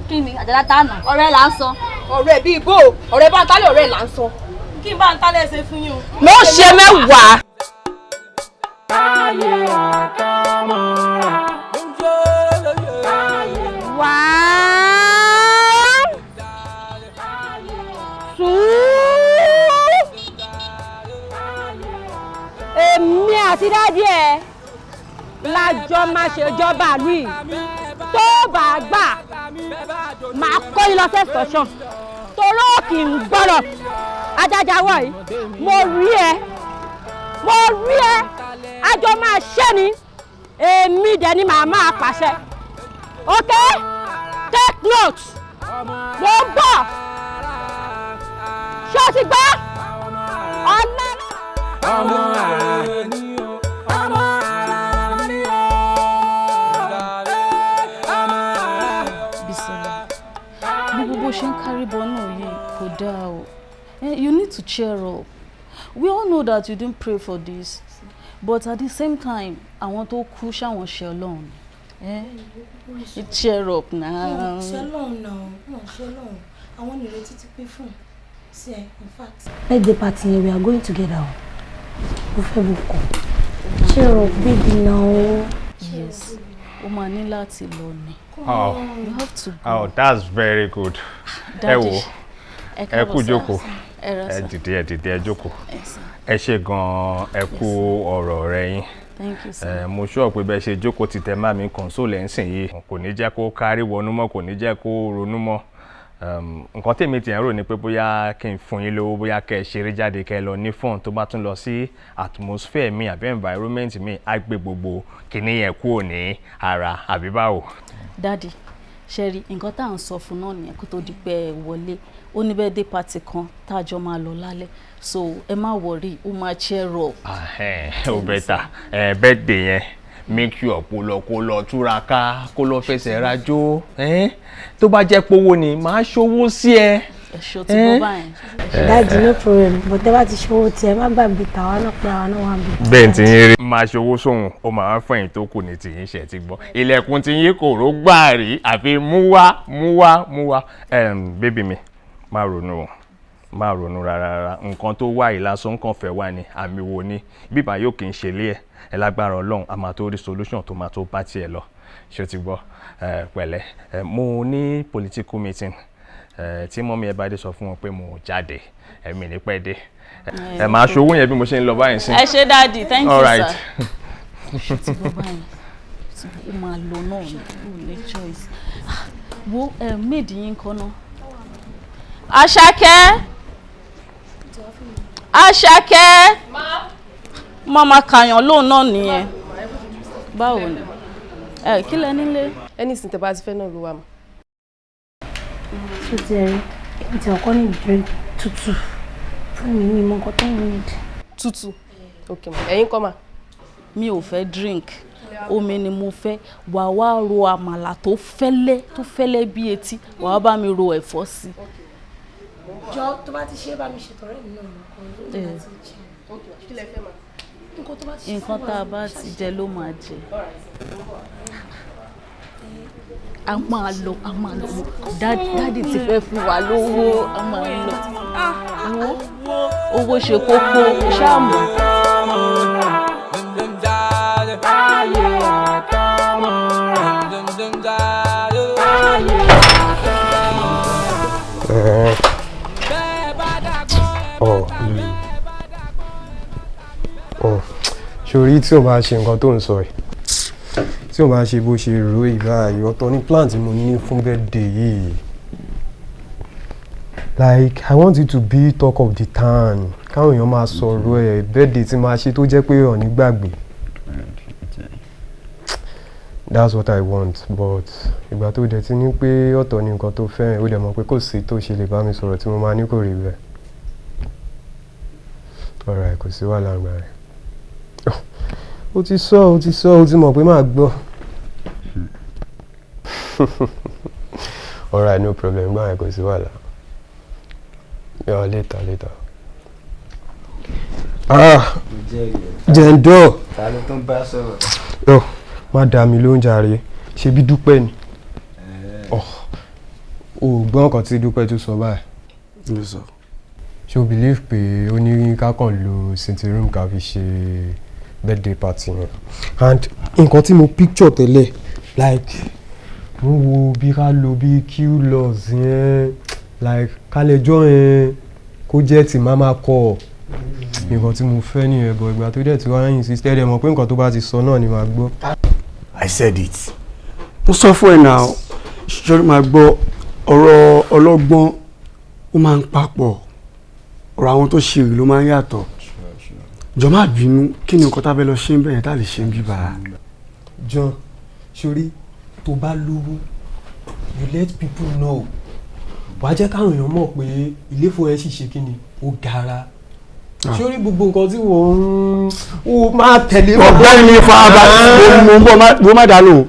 Kí ni àjàlá tánà? Ọ̀rẹ́ là ń sọ. Ọ̀rẹ́ bíi bó? Ọ̀rẹ́ Bantale ọ̀rẹ́ là ń sọ. Kí n Bantale ṣe fún yín o? Mo ṣe mẹ́wàá. Èmi àti dádì ẹ lájọ máa ṣe ìjọba ìlú yìí tó bá gbà máa kọ́ yín lọ sí ẹ̀sọ́ṣàn toró kì í gbọ́dọ̀ ajájáwọ̀ yìí mo rí ẹ àjọ máa ṣẹ́ ni èmi dẹ̀ ni màá máa pàṣẹ ok take note mo ń bọ̀ ṣé o ti gbọ́ ọ̀nà náà. ṣe ń kárí bọ́nù yìí kò dáa o. You need to cheer up. We all know that you didn't pray for this, but at the same time àwọn tó kú ṣáwọn ṣe Ọlọ́run. Cheer up now. Ṣe Ọlọ́run now. Ṣe Ọlọ́run. Àwọn ìrètí ti pé fún. See, in fact. Birthday party we are going together. Mo fẹ́ bùkún. Cheer up baby now. Yes. O máa ní láti lọ ni. Oh. You have to go. Oh, that's very good. Daddy, ẹ kú jókòó. Ẹ dìde ẹ jókòó. Ẹ ṣé gan ẹ kú ọ̀rọ̀ rẹ yín. Thank you sir. Mo sure pé bẹ́ ṣe jókòó ti tẹ má mi console ẹ̀ ń sìn yìí. Kò ní jẹ́ kó kárí wọnú mọ́, kò ní jẹ́ kó ronú mọ́. Nǹkan tèmi ti ń rò ní pé bóyá kí n fún yín lówó, bóyá kẹ́ ẹ ṣeré jáde kẹ́ ẹ lọ ní fun tó bá tún lọ sí atmosphere mi àbí environment mi á gbé gbogbo kíní yẹn kúrò ní ara àbí báwo. Daddy, Sherry, nǹkan tá à ń sọ fún náà nìyẹn kó tó di pé ẹ wọlé. Ó ní birthday party kan tájọ máa lọ lálẹ́. So ẹ má worry, ó máa cheer up. Ó better. Birthday yẹn make sure kó lọ túraká, kó lọ fẹsẹ̀ rajó. Tó bá jẹ́ pówó ni màá ṣòwò sí ẹ. Ẹ̀ṣọ́ ti bọ́ báyìí. Daddy, no problem, but tẹ́ bá ti ṣòwò tí ẹ má gbàgbé tàwa náà pé àwa náà wà bí. Bẹ́ẹ̀ tí yín rí máa ṣòwò sóhun ó máa ń fẹ̀yìn tó kù ní tìyín ṣe ti gbọ́. Ilẹ̀kùn tí yín kò ró gbà rí àfi mú wá. Bébí mi má ronú rárá. Nǹkan tó wá ìlàsán kan fẹ́ wá ni àmì wo ni bíbá yóò kì í ṣe lé ẹ lágbára Ọlọ́run a máa tó rí solution tó máa tó bá tiẹ̀ lọ ṣé o ti gbọ́ pẹ̀lẹ́. Mo ní political meeting tí mọ́mí ẹ bá dé sọ fún wọn pé mo jáde ẹ̀mí ní pẹ́ dé máa ṣòwò yẹn bí mo ṣe ń lọ báyìí sí. Ẹ ṣé Daddy, thank you right. sir. Ti bọ́ báyìí ó máa lọ náà ní choice. Wo méèdì yín kan náà. Àṣàkẹ́ mama kàyàn lóun náà nìyẹn. Báwo ni kí lẹ nílé. Ẹni sìn tẹ́ bá ti fẹ́ náà ló wà mọ́. Ṣé ti rí èmi tí ọkọ ní drink tútù fún mi ní ìmọ̀ nǹkan tó ń need. Tútù ok ma ẹ̀yin kọ́ ma. Mi ò fẹ́ drink omi ni mo fẹ́ wà wá ro àmàlà tó fẹ́lẹ́ bí etí wà wá bá mi ro ẹ̀fọ́ sí. Jọ tó bá ti ṣe bá mi ṣètò rẹ̀ mi náà lọ́kàn ló ti jẹ. Kí lẹ fẹ́ ma? Nǹkan tá a bá ti jẹ ló máa jẹ. A máa lọ. Dádì ti fẹ́ fún wa lówó a máa lọ. Owó ṣe kókó ṣáàmù. Ṣorí tí o bá ṣe nǹkan tó ń sọ yìí tí o bá ṣe bó ṣe rò ìgbà ìyọ̀tọ̀ ní plan tí mo ní fún birthday yìí. Like I want it to be talk of the town. Káwọn èèyàn máa sọ̀rọ̀ ẹ̀ birthday tí máa ṣe tó jẹ́ pé ò ní gbàgbé. That's what I want, but ìgbà tó dẹ̀ ti ní pé ọ̀tọ̀ ni nǹkan tó fẹ́ ó dẹ̀ mọ̀ pé kò sí tó ṣe lè bá mi sọ̀rọ̀ tí mo máa ní kò rí bẹ́ẹ̀. Alright, kò sí wàhálà àgbà rẹ̀. Ó ti mọ̀ pé máa gbọ́. Alright, no problem, gbà yẹn kò sí wàhálà. Yeah, later. Jẹ̀ǹdọ̀. Ta ló tún bá sọ̀rọ̀? Má dá mi lóhùn jàre, ṣe bí Dúpẹ́ ni. O gbọ́ nǹkan tí Dúpẹ́ tó sọ báyìí. Ṣé o believe pé ó ní ká kàn lo sitting room ká fi ṣe birthday party yẹn? And nǹkan tí mo picture tẹ́lẹ̀ like mo wo bí ká lo bí q-laws yẹn like kálẹ̀jọ́ yẹn kó jẹ́ ti máma kọ́ nǹkan tí mo fẹ́ nìyẹn bọ̀ ìgbà tó dẹ̀ tí wọ́n á insist ẹ̀ mọ̀ pé nǹkan tó bá ti sọ náà ni màá gbọ́. I said it. Mo sọ fún ẹ náà ṣọlá máa gbọ́ ọ̀rọ̀ ọlọ́gbọ́n ó máa ń papọ̀ ọ̀rọ̀ àwọn tó ṣe èrè ló máa ń yàtọ̀. Jọ má bínú kí ni nǹkan tá a fẹ́ lọ ṣe ń bẹ̀rẹ̀ tá a lè ṣe ń bíbá. John sori tó bá lówó you let people know wàá jẹ́ káwọn èèyàn mọ̀ pé ilé fún ẹ sì ṣe kí ni ó gara. Sori gbogbo nǹkan tí wọ́n ń máa tẹ̀lé. Ọ̀gbẹ́ni ní farabalẹ̀ mo má dá lóhùn.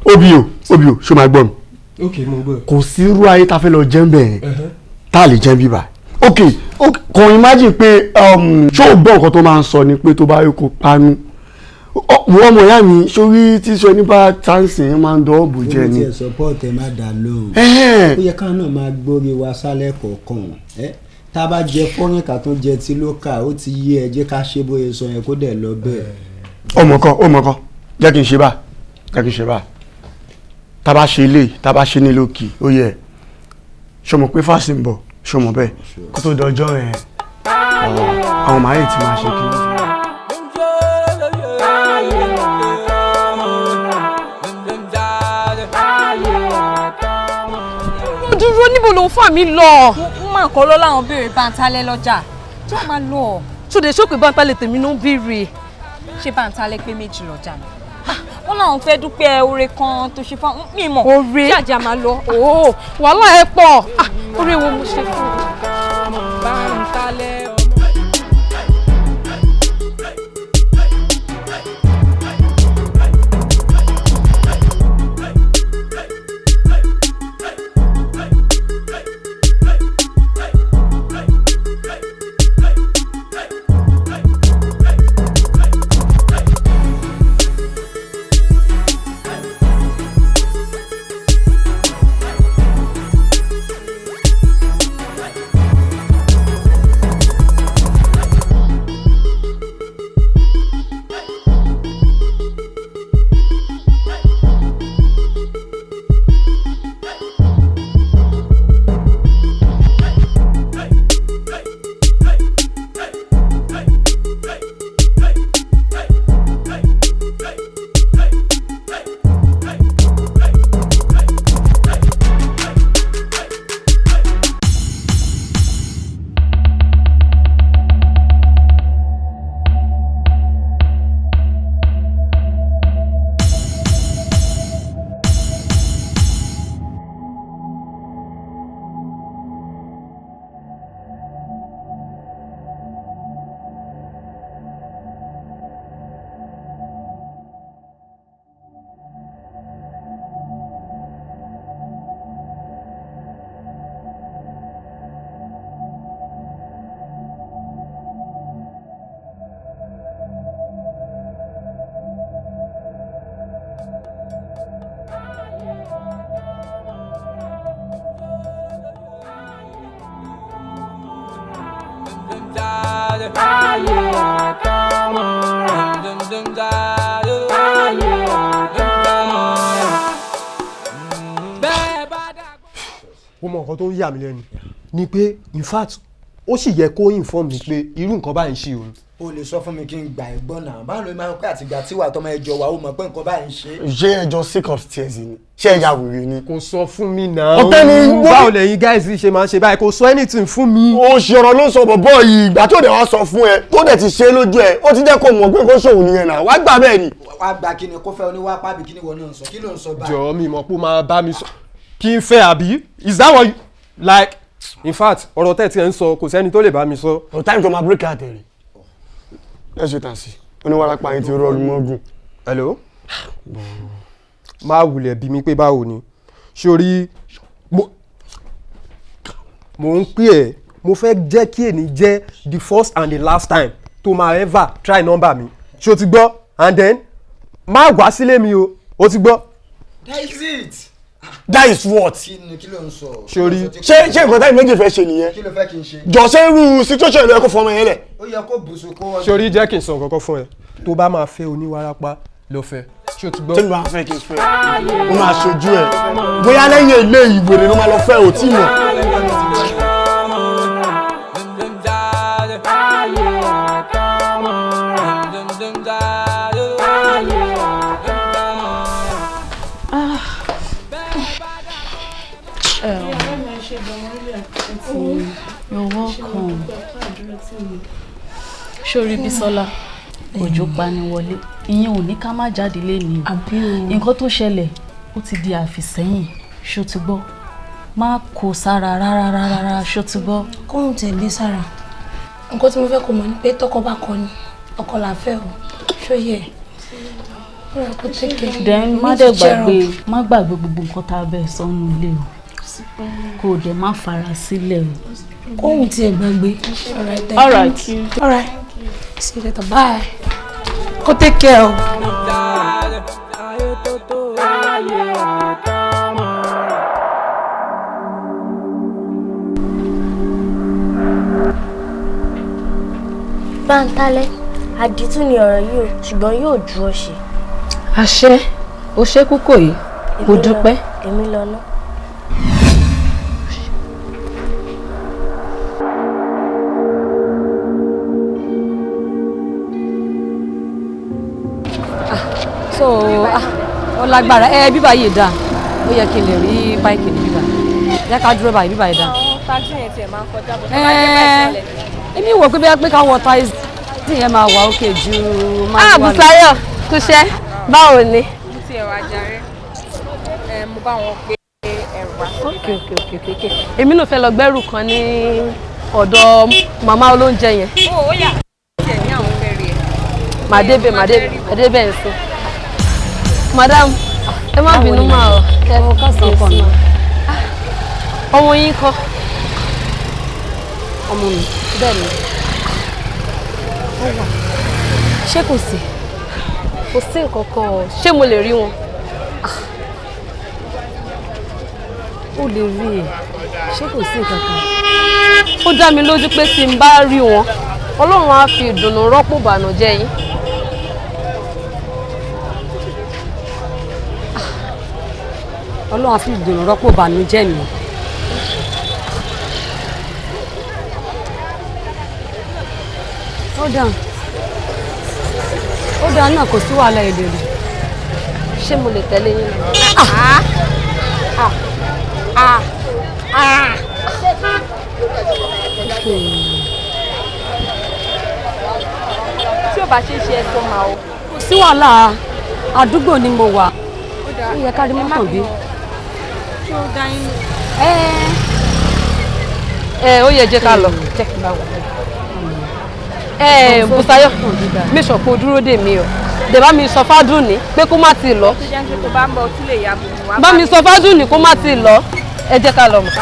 Obi o ṣó máa gbọ́ mi ok mo gbọ́. kò sí irú ayé tá a fẹ́ lọ jẹ́ ń bẹ̀ yẹn tá a lè jẹ́ bíbá ok kò imagine pé ṣó o gbọ́ nǹkan tó máa ń sọ ni pé tó bá yẹ kó panu wọ́n mọ̀ ìyá mi sórí tíṣọ nípa táǹsì yẹn máa ń dọ́ ọ̀bù jẹ ni. ó ti ẹ̀ support ẹ má dà lóhùn ó yẹ káwọn náà máa gbórí wa sálẹ̀ kọ̀ọ̀kan tá a bá jẹ fọ́nrín ká tó jẹ tí ló kà ó ti yé ẹ jẹ́ ká ṣe bóyá sọ yẹn kó dẹ̀ lọ bẹ́ẹ̀. ọmọ kan jẹ́ kí n ṣe bá tá a bá ṣe ilé tá a bá ṣe ní lókì ó yẹ ṣọmọ pé fásitì ń bọ̀ ṣọmọ bẹ́ẹ̀ kó tó dọjọ́ ẹ̀ àwọn màáyè ti máa ṣe kí n. dúró níbo ló ń fà mí lọ. wọ́n máa kọ́ ló láwọn béèrè Bantale lọ́jà tí wọ́n máa lọ. ṣòdè ṣó pé Bantale tèmi ló ń béèrè. ṣé Bantale pé méjì lọ́jà ni. wọ́n láwọn fẹ́ dúpẹ́ oore kan tó ṣe fún mi mọ̀. oore kí àjà máa lọ. wàhálà ẹ pọ̀ oore wo mo ṣe fún un. Bantale. ó mọ nǹkan tó ń yà mí lẹ́nu ni pé in fact ó sì yẹ kó inform mi pé irú nǹkan báyìí ń ṣe òun. o lè sọ fún mi kí n gbà ẹ gbọ́ náà báwo ló máa ń pẹ́ àtìgbà tí wà tọmọ ẹjọ́ wa ó mọ̀ pé nǹkan báyìí ń ṣe. ṣé ẹjọ́ sick of tears ni ṣé ẹja wèrè ni. kò sọ fún mi náà. ọ̀tẹ́ ni báwo lẹ́yìn guys ṣe máa ń ṣe báyìí kò sọ anything fún mi. ó ṣe ọ̀rọ̀ ló sọ bọ̀bọ̀ yìí ìgbà tó dẹ̀ wá sọ fún ẹ tó dẹ̀ ti ṣe lójú ẹ ó ti jẹ́ kó mọ̀ pé kó ṣòwò nìyẹn náà wá gbà bẹ́ẹ̀ ni. wá gbà kí ni kó fẹ́ oníwá pábì kí ni wọ́n náà sọ kí ló ń sọ báyìí. jọ̀ọ́ mi mọ̀ pé ó máa bá mi sọ kí n fẹ́ àbí is that what you like in fact ọ̀rọ̀ tẹ̀ tí ẹ ń sọ kò sẹ́ni tó lè bá mi sọ. o time to ma break out ẹ̀ rí let's wait and see oníwàlápá yín ti rọrùn mọ́gùn. hello máa wulẹ̀ bí mi pé báwo ni sórí mo ń pè ẹ́ mo fẹ́ jẹ́ kí èní jẹ́ the first and the last time tó máa ever try number mi ṣé o ti gbọ́ and then má wá sílé mi o ti gbọ́. that is it. that is what. kí ló ń sọ. sori ṣé nǹkan táyì méjì fẹ́ ṣe nìyẹn. kí ló fẹ́ kí n ṣe. jọ̀ọ́sẹ́ irú situation ló yẹ kó fọmọ yẹn lẹ̀. ó yẹ kó bùsùn kó. sori jẹ́ kí n sọ nǹkan kan fún ẹ tó bá máa fẹ́ oníwàrápá lọ fẹ́ ṣé o ti gbọ́. tí mo bá fẹ́ kí n fẹ́ o máa ṣojú ẹ̀ bóyá lẹ́yìn ilé ìwèrè ló máa lọ fẹ́ ò tí mọ̀. You're welcome. Ṣorí Bísọ́lá, òjò pani wọlé. Ìyẹn ò ní ká má jáde lénìí. Nǹkan tó ṣẹlẹ̀, ó ti di àfìsẹ́yìn. Ṣó ti gbọ́? Má kó sára rárá, ṣó ti gbọ́? Kóhun tẹ̀lé sára. Nǹkan tí mo fẹ́ kó mọ̀ ni pé tọkọ bá kọ ni, ọkọ là fẹ́ o. Ṣó yẹ? then má dẹ̀ gbàgbé gbogbo nǹkan tá a bẹ̀ sọ́nù ilé o kò dẹ̀ má fara sílẹ̀ o. Kóhun tí ẹ gbàgbé. All right. See you later. Bye. Go take care o. Bantale, àdìtú ni ọ̀rọ̀ yìí o, ṣùgbọ́n yóò dúró ṣe. Àṣẹ, ó ṣe kúkò yìí, mo dúpẹ́. Èmi lọ ná. Ó lágbára bíbá yìí dáa, ó yẹ kí n lè rí báìkì ní bíbá. Jẹ́ ká dúró báyìí, bíbá yìí dáa. Táxi yẹn tiẹ̀ máa ń kọjá bọ̀. Èmi wò pé bí ká wọ táìsì yẹn máa wà òkè ju máa wà lọ. Fisayo, kúṣẹ́, báwo ni? Mo ti ẹ̀rọ ajáre. Mo bá wọn gbé ẹ̀rù wá. Okay. Èmi náà fẹ́ lọ gbẹ́rù kan ní ọ̀dọ̀ màmá olóúnjẹ yẹn. Ó yá. Tiẹ̀ ní àwọn fẹ́ rí ẹ. Màdébẹ̀ ń sìn. Madam, ẹ má bínú máa ọ. Ẹ mọ kásán kan náà. Ọmọ yín kọ́. Ọmọ mi. Bẹ́ẹ̀ ni. Ó wà. Ṣé kò sí? Kò sí nǹkan kan o. Ṣé mo lè rí wọn? Ó lè rí ẹ̀. Ṣé kò sí nǹkan kan? Ó dá mi lójú pé tí n bá rí wọn, Ọlọ́run á fi ìdùnnú rọ́pò ìbànújẹ́ yín. Ọlọ́run á fi ìdùnnú rọ́pò ìbànújẹ́ mi. Ó dáa náà kò sí wàhálà èdè rẹ̀. Ṣé mo lè tẹ̀lé yín lọ? Tí ò bá ṣe é ṣe ẹ tó máa o. Kò sí wàhálà, àdúgbò ni mo wà. Ó yẹ ká rí mọ́tò bí. Ṣé ó dá yín? Ó yẹ jẹ́ ká lọ. Jẹ́ kí n bá wọ̀. Fisayo, make sure kó dúró dè mí o. Dẹ̀ bá mi sọ fádùn ní pé kó má ti lọ. Tó jẹ́ pé tó bá ń bọ̀ ó tún lè yá bùnú wá. Bá mi sọ fádùn ní kó má ti lọ. Ẹ jẹ́ ká lọ mọ̀.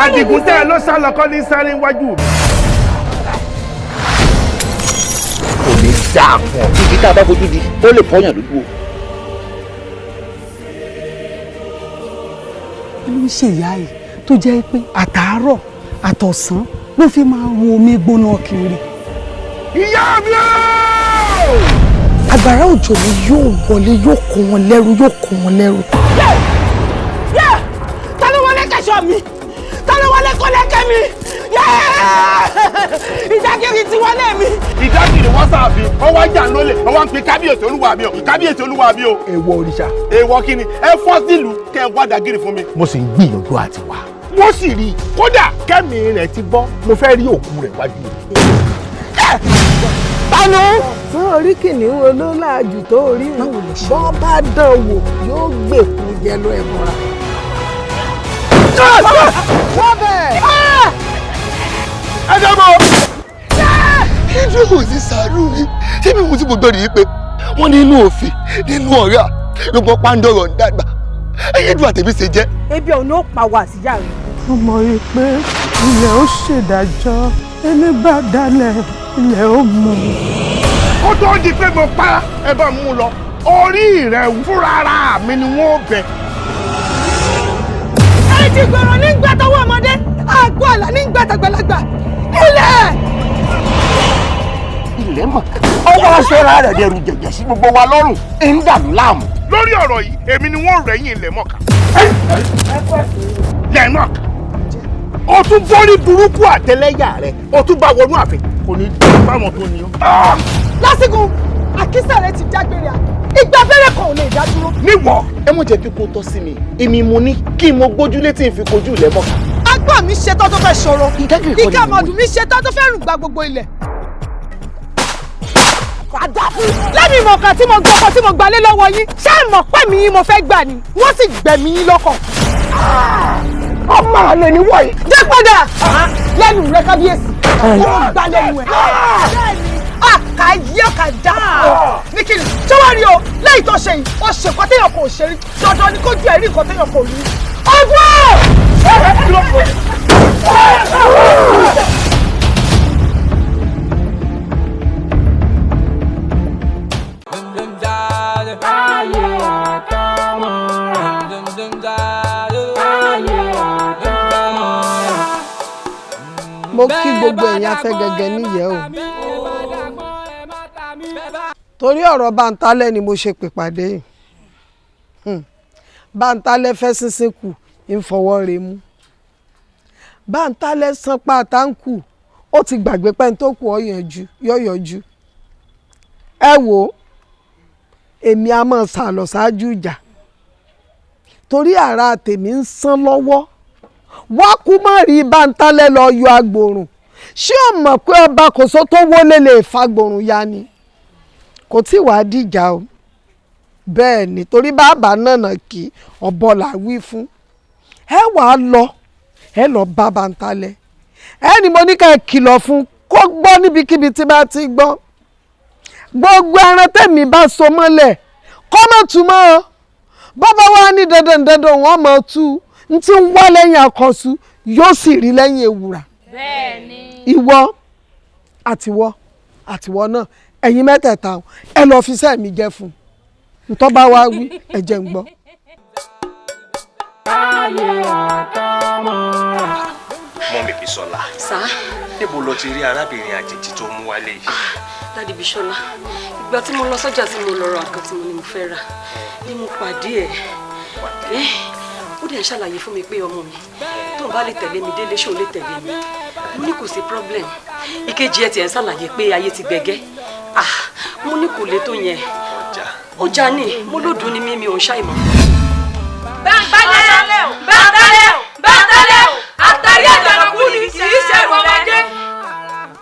Adigun tẹ́ ẹ ló sá lọ́kọ́ ní sáré iwájú mi. Kò ní dáa fún ọ. Ibi tá a bá fojú di, ó lè fọyàn lójú o. Ló ń ṣe ìyá yìí tó jẹ́ pé àtàárọ̀ àtọ̀sán ló fi máa ń ru omi gbóná kiri. Ìyá mi o! Àgbàrá òjò ni yóò wọlé, yóò kó wọn lẹ́rù, yóò kó wọn lẹ́rù. Ta ló wọlé kẹsàn mi? Ta ló wọlé kọ́lẹ́kẹ́ mi? ìdákìrì ti wọlé mi. ìdákìrì wọ́n sàbí ọwọ́ ajá lólè ọwọ́ ń pe kábíyèsí olúwa mi o kábíyèsí olúwa mi o. èèwọ̀ òrìṣà. èèwọ̀ kí ni ẹ fọ́ sílùú kẹ́ ẹ wá dàgìrì fún mi. mo sì ń gbìyànjú àti wá. wọ́n sì rí i kódà kẹ́mi rẹ̀ ti bọ́ mo fẹ́ rí òkú rẹ̀ wájú rẹ̀. tanu. fún orí kìnìún olóòláàjù tó rí bọ́ bá dán wò yóò gbèkú jẹ lọ ẹ̀ mọ́ra. ẹ dẹ́gbọ́. ìdúró kò sí sàánú mi ṣé mi mo ti gbọdọ̀ rí i pé wọ́n ní inú òfin nínú ọ̀rá ló bọ́ pàǹdọ̀rọ̀ ń dàgbà ẹ̀yẹ́dùn àtẹ̀mí ṣe jẹ́. ebi ọ̀nà ó pa wá síyá rẹ̀. ó mọ̀ rí i pé ilẹ̀ ó ṣèdájọ́ ẹni bá dalẹ̀ ilẹ̀ ó mú. kó tó di pé mo pa ẹ bá mú lọ orí rẹ̀ fúnra ara mi ni wọ́n bẹ̀. ẹ ti gbọ̀rọ̀ ní gbàtọ́wọ́ ọmọdé àgọ́ àlà ní gbàtàgbàlagbà ilẹ̀. ilẹ̀ mọ̀ ọwọ́ aṣọra rẹ̀ dẹrù jẹ̀jẹ̀ sí gbogbo wa lọ́rùn ń dàlú láàmú. lórí ọ̀rọ̀ yìí èmi ni wọ́n rẹ̀yìn lẹ́mọ̀ká. lẹ́mọ̀ká o tún bọ́rí burúkú àtẹlẹ́yà rẹ̀ o tún bá wọnú àfẹ́ kò ní dùn báwọn tó ní ọ. lásìkò àkísà rẹ ti dágbére à ìgbà fẹ́rẹ̀ kan ò lè dá dúró. níwọ̀. ẹ mọ̀ jẹ́ kí kó tọ́ sí mi èmi mo ní kí n mo gbójúlé tí n fi kojú lẹ́mọ̀ká. agbọ́n mi ṣetán tó fẹ́ ṣòro ìka mọ̀dùn mi ṣetán tó fẹ́ rùn gba gbogbo ilẹ̀. lẹ́mi ìmọ̀ọ́ká tí mo gbọ́kọ̀ tí mo gbalé lọ́wọ́ yín ṣé ìmọ̀ pẹ́ mi yín mo fẹ́ gbà ni wọ́n sì gbẹ̀mí yín lọ́kàn. ọmọ àlè ni wọ́n yìí. dé padà lẹ́nu rẹ kábíyèsí ó gbà lẹ́nu ẹ̀. àkàyé ọ̀kadà ní kí ni ṣé wàá rí o lẹ́yìn tó ṣe yìí ó ṣe nǹkan téèyàn kò ṣe rí dandan ni kójú ẹ̀ rí nǹkan téèyàn kò rí. ọgbọ́n. mo kí gbogbo ẹ̀yin afẹ́gẹ́gẹ́ níyẹ̀ o torí ọ̀rọ̀ Bantale ni mo ṣe pèpàdé yìí Bantale fẹ́ sínsìn kù ń fọwọ́ rẹ̀ mú Bantale san pátánkù ó ti gbàgbé pẹ́ni tó kù yọ̀yọ̀jú ẹ wò èmi a máa sàlọ̀ ṣáájú ìjà torí ara tèmi ń sán lọ́wọ́ wá kú má rí Bantale lọ yọ agbòrùn ṣé o mọ̀ pé ọba kòsó tó wọlé lè fagbòrùn ya ni kò tí wàá dìjà o bẹ́ẹ̀ ni torí bàbá nànà kí ọ̀bọ là wí fún ẹ wàá lọ ẹ lọ bá Bantale ẹ ní mo ní ká ẹ kìlọ̀ fún kó gbọ́ níbikíbi tí bá ti gbọ́ gbogbo ẹran tẹ̀mí bá so mọ́lẹ̀ kọ́ mọ̀ tú mọ́ ọ bàbá wa ní dandan wọ́n mọ̀ tú n tí ń wá lẹ́yìn akọ̀sù yóò sì rí lẹ́yìn ewùrà. bẹ́ẹ̀ni. ìwọ àtiwọ náà ẹ̀yin mẹ́tẹ̀ẹ̀ta ẹ lọ fi sẹ́ẹ̀mí jẹ́ fún un ntọ́ bá wá wí ẹ jẹ́ ń gbọ́. Mọ́mì Bísọ́lá. Sá. Níbo lo ti rí arábìnrin àjèjì tó mú wálé yìí? Dádì Bísọ́lá, ìgbà tí mo lọ sọ́jà tí mo lọ ra nǹkan tí mo ní mo fẹ́ rà ni mo pàdé ẹ̀. Ó dẹ̀ ń ṣàlàyé fún mi pé ọmọ mi tó ń bá lè tẹ̀lé mi délé ṣó lè tẹ̀lé mi. Mo ní kò sí problem. Ìkejì ẹ̀ tiẹ̀ ń ṣàlàyé pé ayé ti gbẹ̀gẹ́. Mo ní kò lè tó yẹn. Ọjà ni mo lòdùn ni mi ò ń ṣàìmọ̀. Bantale o! Àtàrí àjànàkú ni kì í ṣe ẹrù ọmọdé.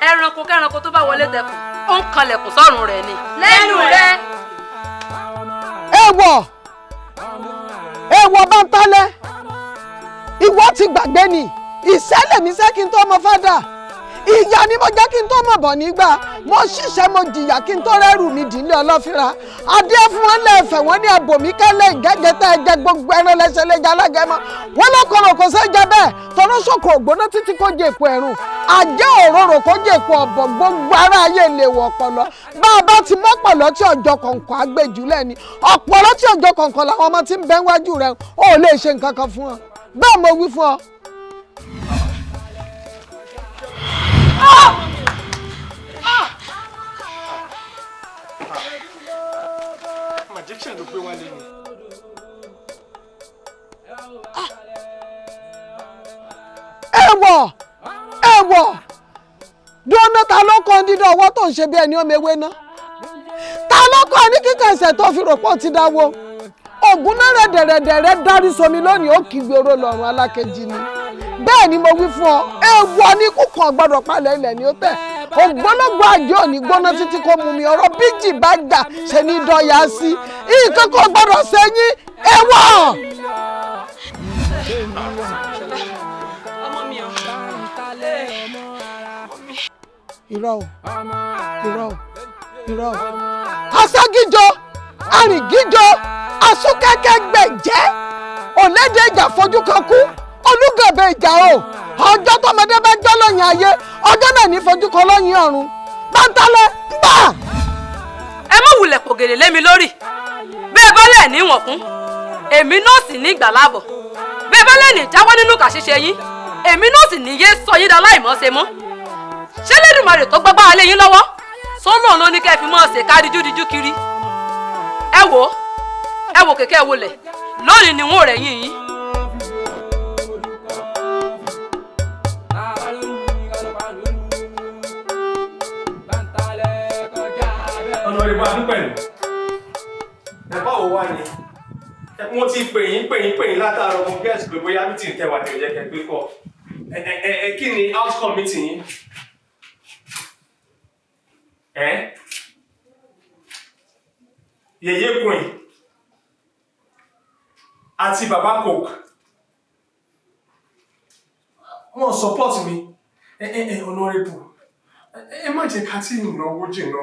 Ẹranko kẹranko tó bá wọlé tẹkùn ó ń kalẹ̀kùn sọ́run rẹ̀ ni. Lẹ́nu rẹ̀. Èèwọ̀ Bantale ìwọ ti gbàgbé ni ìṣẹ̀lẹ̀ mi ṣe kí n tó mọ fádà ìyá ni mo jẹ́ kí n tó mọ̀ bọ̀ nígbà mo ṣiṣẹ́ mo jìyà kí n tó rẹ́rù mi dìlé ọlọ́fíra adé fún wọn lẹ́ẹ̀fẹ̀ wọn ní àbòmí kẹ́lẹ́ ìgẹ́gẹ́ tẹ́ ẹ jẹ gbogbo ẹran lẹ́sẹ̀ lẹ́jà alágẹmọ wọn lọ́kọ̀ọ̀rọ̀ kò ṣe jẹ bẹ́ẹ̀ tọ́rọ́ sọ̀kò ògbóná títí kó jẹ èpo ẹ̀rùn àjẹ́ òróró kó jẹ èpo ọ̀bọ̀ gbogbo ara ayé lè wọ̀ ọ̀pọ̀lọ́ bá a bá ti mọ́pọ̀lọ́ tí ọjọ́ kọ̀ọ̀kan àgbèjúlẹ̀ ni ọ̀pọ̀lọ́ tí ọjọ́ kọ̀ọ̀kan làwọn ọmọ tí ń bẹ wájú rẹ̀ ó lè ṣe nǹkan kan fún ọ bẹ́ẹ̀ mo wí fún ọ. Magician ló gbé wálé ni. èèwọ̀ dúró ta ló kọ́ dídán ọwọ́ tó ń ṣe bí ẹni ọmọ ewé ná ta ló kọ́ ní kíkàn ẹsẹ̀ tó fi rò pọ̀ ti dáwọ́ ògùn náà rẹ̀dẹ̀rẹ̀dẹ̀rẹ̀ dárí somi lónìí ó kì í gbèrò lọ́rùn alákejì ni bẹ́ẹ̀ ni mo wí fún ọ èèwọ̀ ní kúkan gbọ́dọ̀ palẹ̀ ilẹ̀ ni ó tẹ̀ ògbólógbò àjọ òní gbóná títí kò mú mi ọ̀rọ̀ bíjì bá gbà ṣe ní dọ̀yà sí nǹkan kan gbọ́dọ̀ sẹ́yìn èèwọ̀. irọ́ o irọ́ o irọ́ o aságíjọ arìngíjọ asúkẹ́kẹ́ gbẹ̀jẹ́ òlédè ìjà fojú kan kú olúgàbẹ ìjà o ọjọ́ tọmọdé bá jọ́ lọ́yìn ayé ọjọ́ náà ní fojú kan lọ́yìn ọ̀run Bantale gbà. ẹ má wulẹ̀ pògèdè lé mi lórí bẹ́ẹ̀ bá lẹ̀ níwọ̀n kún èmi náà sì ní ìgbà láàbọ̀ bẹ́ẹ̀ bá lẹ̀ ní jáwọ́ nínú kà ṣíṣe yín èmi náà sì ní yé sọ yín dá láìmọ́ṣe mọ́ ṣé lẹ́dùnmarè tó gbọ́gbá lé yín lọ́wọ́ sọ́nà ló ní kẹ́ fi mọ́ ṣe káríjúdíjú kiri ẹ wò kẹ̀kẹ́ wọlẹ̀ lónìí ni wọ́n rẹ̀ yín yín. ọ̀nà ìbò adúpẹ̀lú ẹ̀bá ò wá ni mo ti pè yín látàárọ̀ mo gẹ́ẹ̀sì pé bóyá mítìn kẹwàá tẹ̀lé jẹ́ kẹgbẹ́ kọ́ kí ni outcome meeting yín yèyé queen àti baba coke wọ́n support mi honorable ẹ má jẹ́ ká tí ìnáwó jìnnà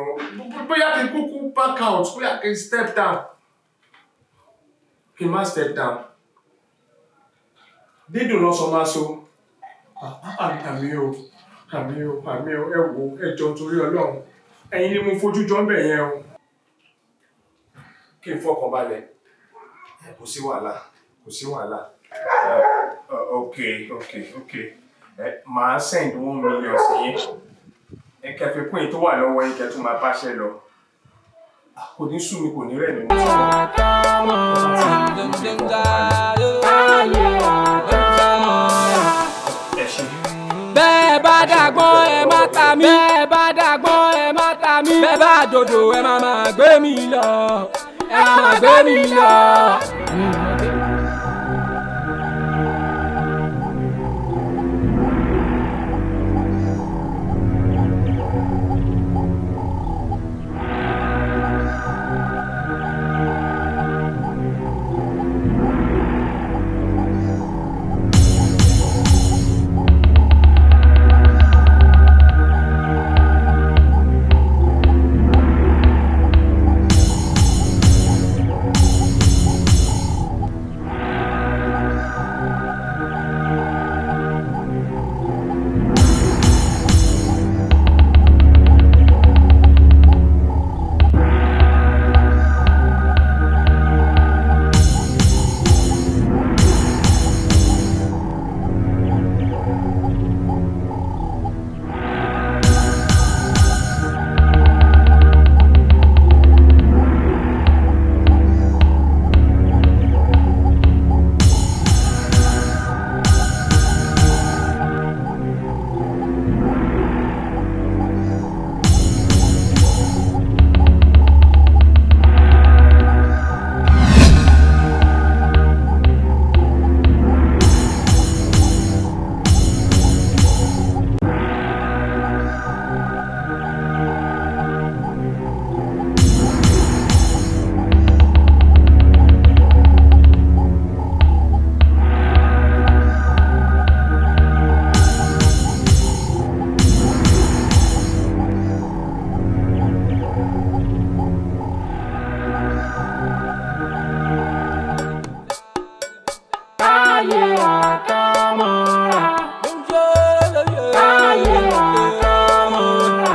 bóyá kí n kúkú back out bóyá kí n step down kí n má step down dídùn lọ sọ máa so àmì o ẹ wò ẹ jọ̀ọ́ torí Ọlọ́run ẹ̀yin ni mo fojú jọ ń bẹ̀ yẹn o kí n fọkàn balẹ̀ kò sí wàhálà ok màá send 1 million sí yín kẹfì pín in tó wà lọ́wọ́ yín kẹtù máa báṣẹ́ lọ kò ní sú mi kò ní rẹ̀ nínú bẹ́ẹ̀ bá dàgbọ́n ẹ má ta mí bẹ́ẹ̀ bá dàgbọ́n ẹ má ta mí bẹ́ẹ̀ bá dòdò ẹ má máa gbé mi lọ ẹ má máa gbé mi lọ.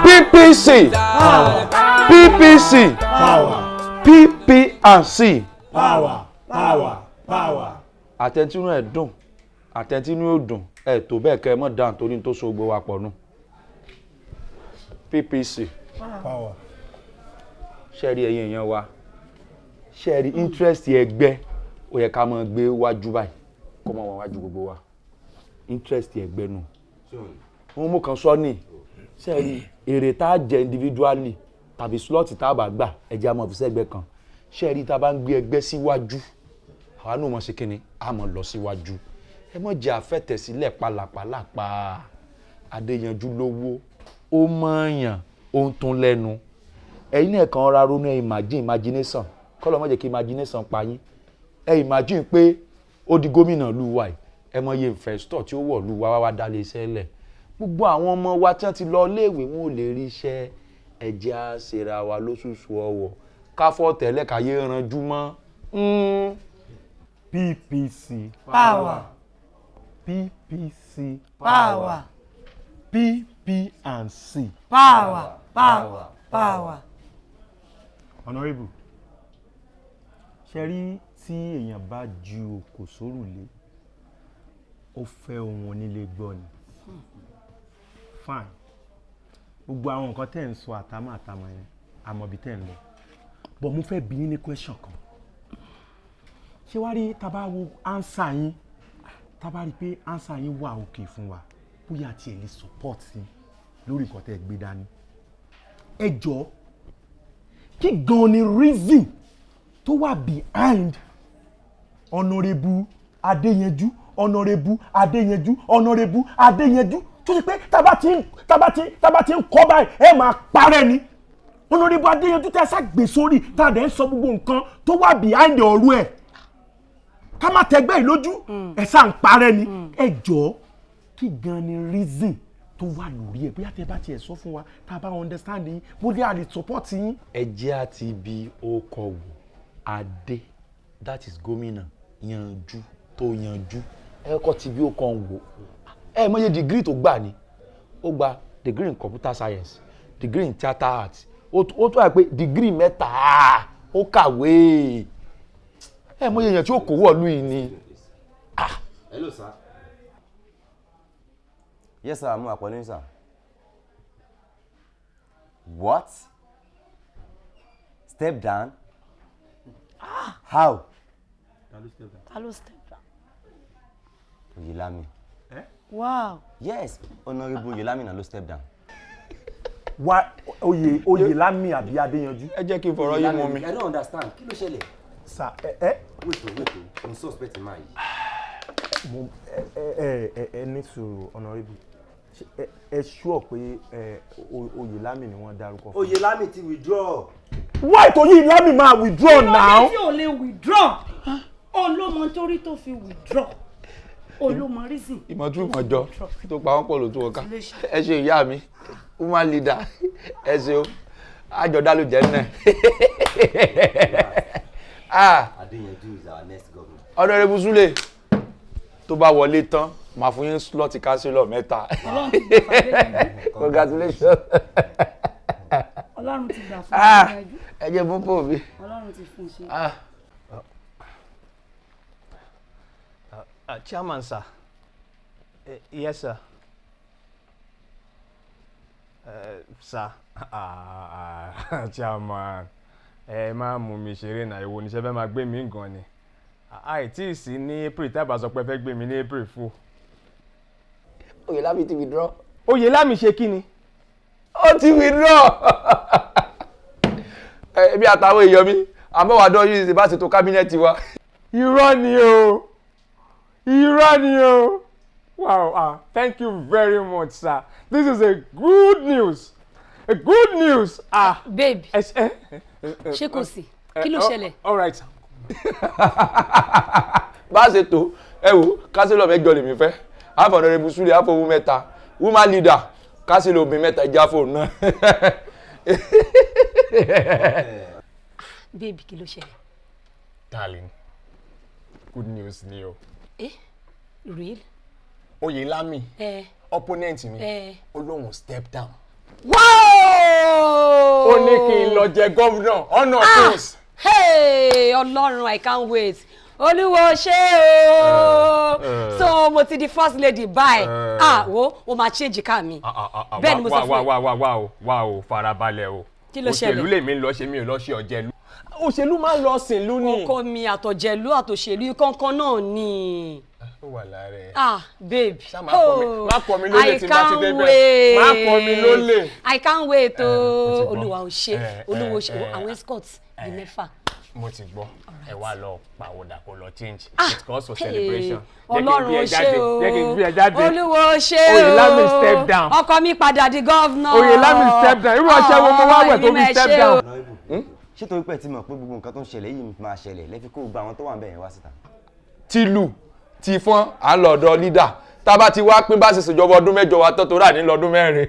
PPC power. PPC power. PPC power. Àtẹ̀tínú ẹ̀ dùn àtẹ̀tínú ẹ̀ dùn ẹ̀ tó bẹ́ẹ̀ kẹ́ ẹ mọ̀ dáhùn torí tó so gbogbo wa pọ̀ nù. PPC power. Ṣẹ́ẹ̀rí ẹ̀yin èèyàn wa ṣẹ́ẹ̀rí interest ẹgbẹ́ ó yẹ ká máa gbé wájú báyìí kó máa wá wájú gbogbo wa interest ẹgbẹ́ nù òun mú kan sọ ní sẹ́ẹ̀rí èrè tá a jẹ individually tàbí slot tá a bá gbà ẹ̀jẹ̀ àmọ́ fi sẹ́gbẹ́ kan sẹ́ẹ̀rí tá a bá ń gbé ẹgbẹ́ síwájú àwa náà mọ̀ sí kínní a mọ̀ lọ síwájú ẹ mọ̀ jẹ́ àfẹ́tẹ̀sílẹ̀ pàlàpàlàpà Adéyanjú lówó ó mọ̀ọ́yàn ó ń tún lẹ́nu ẹ̀yin náà kàn ra ronú imagination kọ́lọ́ mọ̀ jẹ́ kí imagination pa yín ẹ imagine pé ó di gómìnà lu wa ẹ mọ̀ iye investor tí ó wọ̀ lu wa wá dálé iṣẹ́ lẹ̀ gbogbo àwọn ọmọ wa tí wọ́n ti lọ iléèwé wọn ò lè rí iṣẹ́ ẹ̀jẹ̀ á ṣera wa lóṣooṣù ọwọ́ káfọ́ tẹ̀lé káyé ranjú mọ́. PPC Power. PPC Power. PPC Power. Power. Power. Honourable ṣe rí tí èèyàn bá ju òkò sórùlé ó fẹ́ ohun onílé gbọ́ ni fine gbogbo àwọn nǹkan tẹ́ ń sọ àtàmọ́ yẹn àmọ́ bí tẹ́ ń lọ but mo fẹ́ bi yín ní question kan ṣé wá rí tá bá wo answer yín tá bá rí pé answer yín wà òkè fún wa bóyá tí ẹ lè support yín lórí nǹkan tẹ́ gbé dání ẹ jọ̀ọ́ kí gan ni reason tó wà behind Honourable Adéyanjú Honourable Adéyanjú tó ṣe pé tá bá ti ń kọ́ báyìí ẹ máa parẹ́ ni Honourable Adéyanjú tẹ́ sá gbé sórí tá a dẹ̀ ń sọ gbogbo nǹkan tó wà behind ọ̀rọ̀ ẹ̀ ká má tẹgbẹ́ yìí lójú ẹ sá ń parẹ́ ni ẹ jọ̀ọ́ kí gan ni reason tó wà lórí ẹ bóyá tẹ́ bá tiẹ̀ sọ fún wa tá a bá understand yín bó dé àlè support yín. ẹ jẹ́ àti ibi ó kọ wò Adé that is gómìnà yanjú tó yanjú ẹ kọ́ ti bí ó kàn wò ẹ mọ̀ iye degree tó gbà ni ó gba degree in computer science degree in theatre arts ó tó wà pé degree mẹ́ta ó kàwé ẹ mọ̀ iye èèyàn tí ó kó wọ̀lú yìí ni. Hello sir. Yes sir, I'm Apollo sir. What? Step down? How? Hello, step down. Oyelami. Wow. Yes, Honourable Oyelami na lo step down. Wá Oyelami àbí Adéyanjú. Ẹ jẹ́ kí n fọ̀rọ̀ yín mọ́ mi. I don't understand. Kí ló ṣẹlẹ̀? Sir, Wait. I'm suspect in my. Ní sùúrù Honourable. Ẹ sure pé Oyelami ni wọ́n dárúkọ fún. Oyelami ti withdraw. Why tó Oyelami máa withdraw now? Tí o lè withdraw. Olómọ nítorí tó fi withdraw. Olómọ reason. Ìmọ̀tún ìmọ̀jọ tó pa wọ́n pọ̀ lójú ọ̀ka. Ẹ ṣe ìyá mi, woman leader, ẹ ṣe o, àjọ̀dá ló jẹ́ náà. Adéyanjú is our next governor. Honourable Sule tó bá wọlé tán máa fún yín slot councillor 3. Congratulations. Ọlọ́run ti gbà fún Adéyanjú. Ẹ jẹ́ pọ́pọ́ mi. Ọlọ́run ti fún ṣe. Chairman sir. Yes sir. Sir. Chairman, ẹ má mú mi ṣeré náà ìwọ níṣẹ́ fẹ́ máa gbé mi gan ni. Àìtí sí ní April tábà sọ pé fẹ́ gbé mi ní April fún. Oyelami ti withdraw. Oyelami ṣe kí ni? Ó ti withdraw. Ẹbí àtàwọn èèyàn mi, àbọ̀wádọ́ yìí ti bá ṣètò kábínẹ̀tì wa. Irọ́ ni o. Irọ́ ni o. Wow, thank you very much, sir. This is a good news. A good news. Babe. Ṣé kò sí? Kí ló ṣẹlẹ̀? All right. Bá ṣe tó ẹ wò kásílọ̀ mẹ́jọ lèmi fẹ́ half Honourable Sule half owó 3 woman leader kásílọ̀ obìnrin 3 já fóònù náà. Babe, kí ló ṣẹlẹ̀? Darling, good news ni o. Real? Oyelami, opponent mi, ó lóun step down. Wow! Ó ní kí n lọ jẹ gómìnà ọ̀nà things. Hey, Ọlọ́run, I can't wait. Olúwo ṣé o. So mo ti di first lady báyìí. O máa change ká mi. Bẹ́ẹ̀ ni mo sọ fún ẹ. Wá o, farabalẹ̀ o. Kí ló ṣẹlẹ̀? Òṣèlú lèmi ń lọ ṣe mi ò lọ ṣe ọ̀jẹ̀lú. Òṣèlú máa ń lọ sìnlú ni. Ọkọ mi àtọ̀jẹ̀lú àtòṣèlú kankan náà ni. ó wà lára ẹ. Babe. Má pọ̀ mi lólè tí n bá ti débẹ̀. Má pọ̀ mi lólè. I can't wait o. Olúwa ò ṣe. Olúwa ò ṣe. Àwọn escorts di mẹ́fà. Mo ti gbọ́. Ẹ wá lọ pàwọ́dà kó lọ change. It's cause for celebration. Ọlọ́run ò ṣe o. Jẹ́ kí n gbé ẹ jáde. Olúwa ò ṣe o. Oyèlámì step down. Ọkọ mi padà di governor. Oyèlámì step down. Irú ọṣẹ wo mo wá wẹ̀ tó fi step down? Ṣé torí pé ẹ ti mọ̀ pé gbogbo nǹkan tó ń ṣẹlẹ̀ yìí máa ṣẹlẹ̀ lẹ́fi kó gba àwọn tó wà ń bẹ̀ yẹn wá síta. Tìlù ti fọ́n à ń lọ ọ̀dọ̀ lídà tá a bá ti wá pín bá ṣe ṣèjọba ọdún mẹ́jọ wa tó rà ní lọ́dún mẹ́rin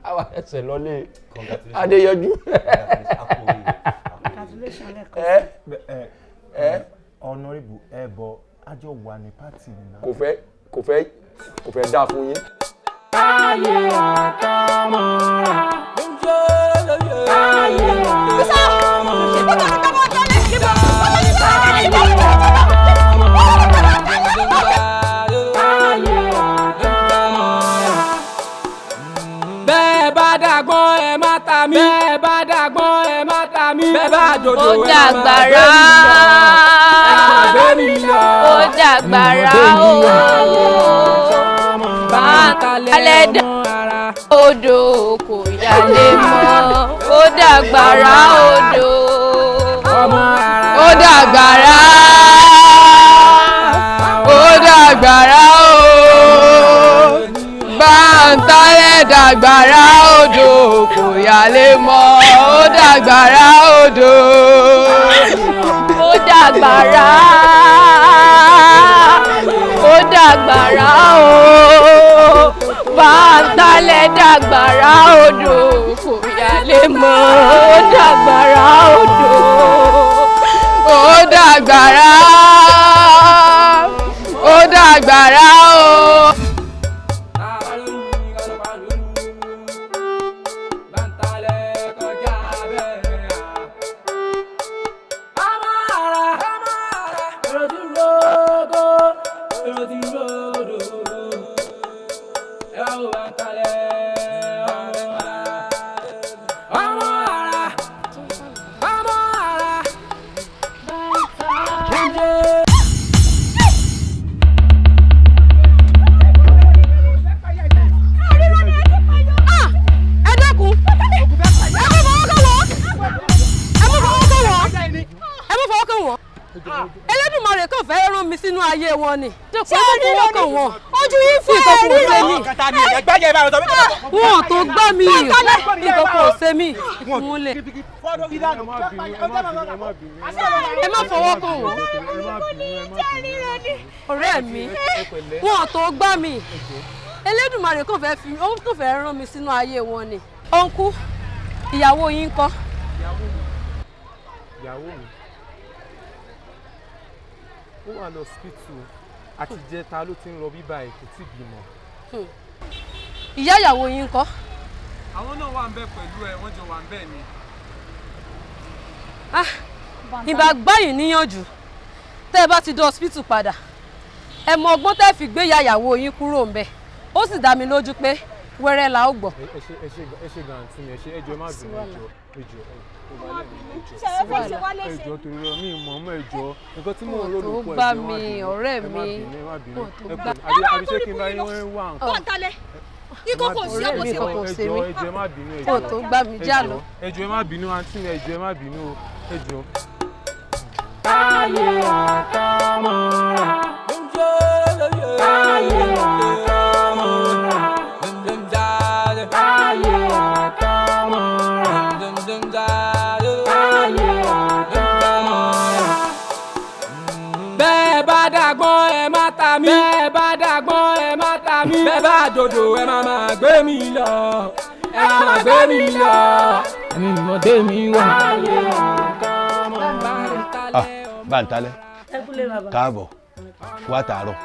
àwa ẹsẹ̀ lọ́lé Adéyọjú. Honorable ẹ̀bọ̀ àjọ wà ní pátì nìyà. kò fẹ́ dá fún yín. Ayé àkàmọ́ra. Ayé àkàmọ́ra. Bẹ́ẹ̀ bá dàgbọ́n ẹ má ta mí. Bẹ́ẹ̀ bá dàgbọ́n ẹ má ta mí. Bẹ́ẹ̀ bá dòdò ẹ má gbé mi lọ. Ó dàgbàrá o. Bantale odò kò yálé mọ́. Ó dàgbàrá odò. Ó dàgbàrá. Ó dàgbàrá o. Bantale dàgbàrá odò kò yálé mọ́. Ó dàgbàrá odò. Ó dàgbàrá. Ó dàgbàrá o. Bantale dàgbàrá odò kò yálé mọ́. Ó dàgbàrá odò. Ó dàgbàrá. Ó dàgbàrá o. Elédùmarè kàn fẹ́ rán mi sínú ayé wọn ni. Ṣé ríro ni ojú yín fún ẹ ríro ni. Wọn tó gbá mi nǹkan kò ṣe mí. Ẹ má fọwọ́ kàn wọ́n. Ọ̀rẹ́ mi wọn tó gbá mi. Elédùmarè kàn fẹ́ rán mi sínú ayé wọn ni. Ọ̀nkú ìyàwó yín ńkọ́. Ìyàwó mi ó wà lọ hospital àti jẹta ló ti ń lọ bíbá ẹ̀ kò tí bímọ. Ìyá ìyàwó yín ńkọ́. Àwọn náà wà ń bẹ pẹ̀lú ẹ wọ́n jọ wà ń bẹ ni. Ìbá gbáyìn níyànjú tẹ́ ẹ bá ti dé hospital padà ẹ mọ ọgbọ́n tẹ́ fi gbé ìyá ìyàwó yín kúrò ń bẹ̀ ó sì dá mi lójú pé wẹ́rẹ́ la ó gbọ́. ẹ ṣe gàǹtì mi ẹ jọ̀ọ́ má bínú ẹjọ́ torí lọ mí ìmọ̀ ọmọ ẹjọ́ nǹkan tí mò ń rò lóko ẹjọ́ má bínú ọ̀rẹ́ mi àbí ṣé kí n bá yín wá nǹkan. Bantale ikọ̀ kò sí ọ̀pọ̀ sí ọ̀pọ̀ sí mi ẹjọ́ má bínú kò tó gbá mi já lọ. ẹjọ́ ẹ má bínú àǹtí mi ẹjọ́ ẹ má bínú ẹjọ́. Ayé àkàmọ́ra. Ayé àkàmọ́ra. Ayé àkàmọ́ra. Bẹ́ẹ̀ bá dàgbọ́n ẹ má ta mí. Bẹ́ẹ̀ bá dàgbọ́n ẹ má ta mí. Bẹ́ẹ̀ bá dòdò ẹ má máa gbé mi lọ. Ẹ má máa gbé mi lọ. Ẹ̀mí mọ̀ dé mi wá. Ayé àkàmọ́ra. Bantale káàbọ̀ wá tààrọ̀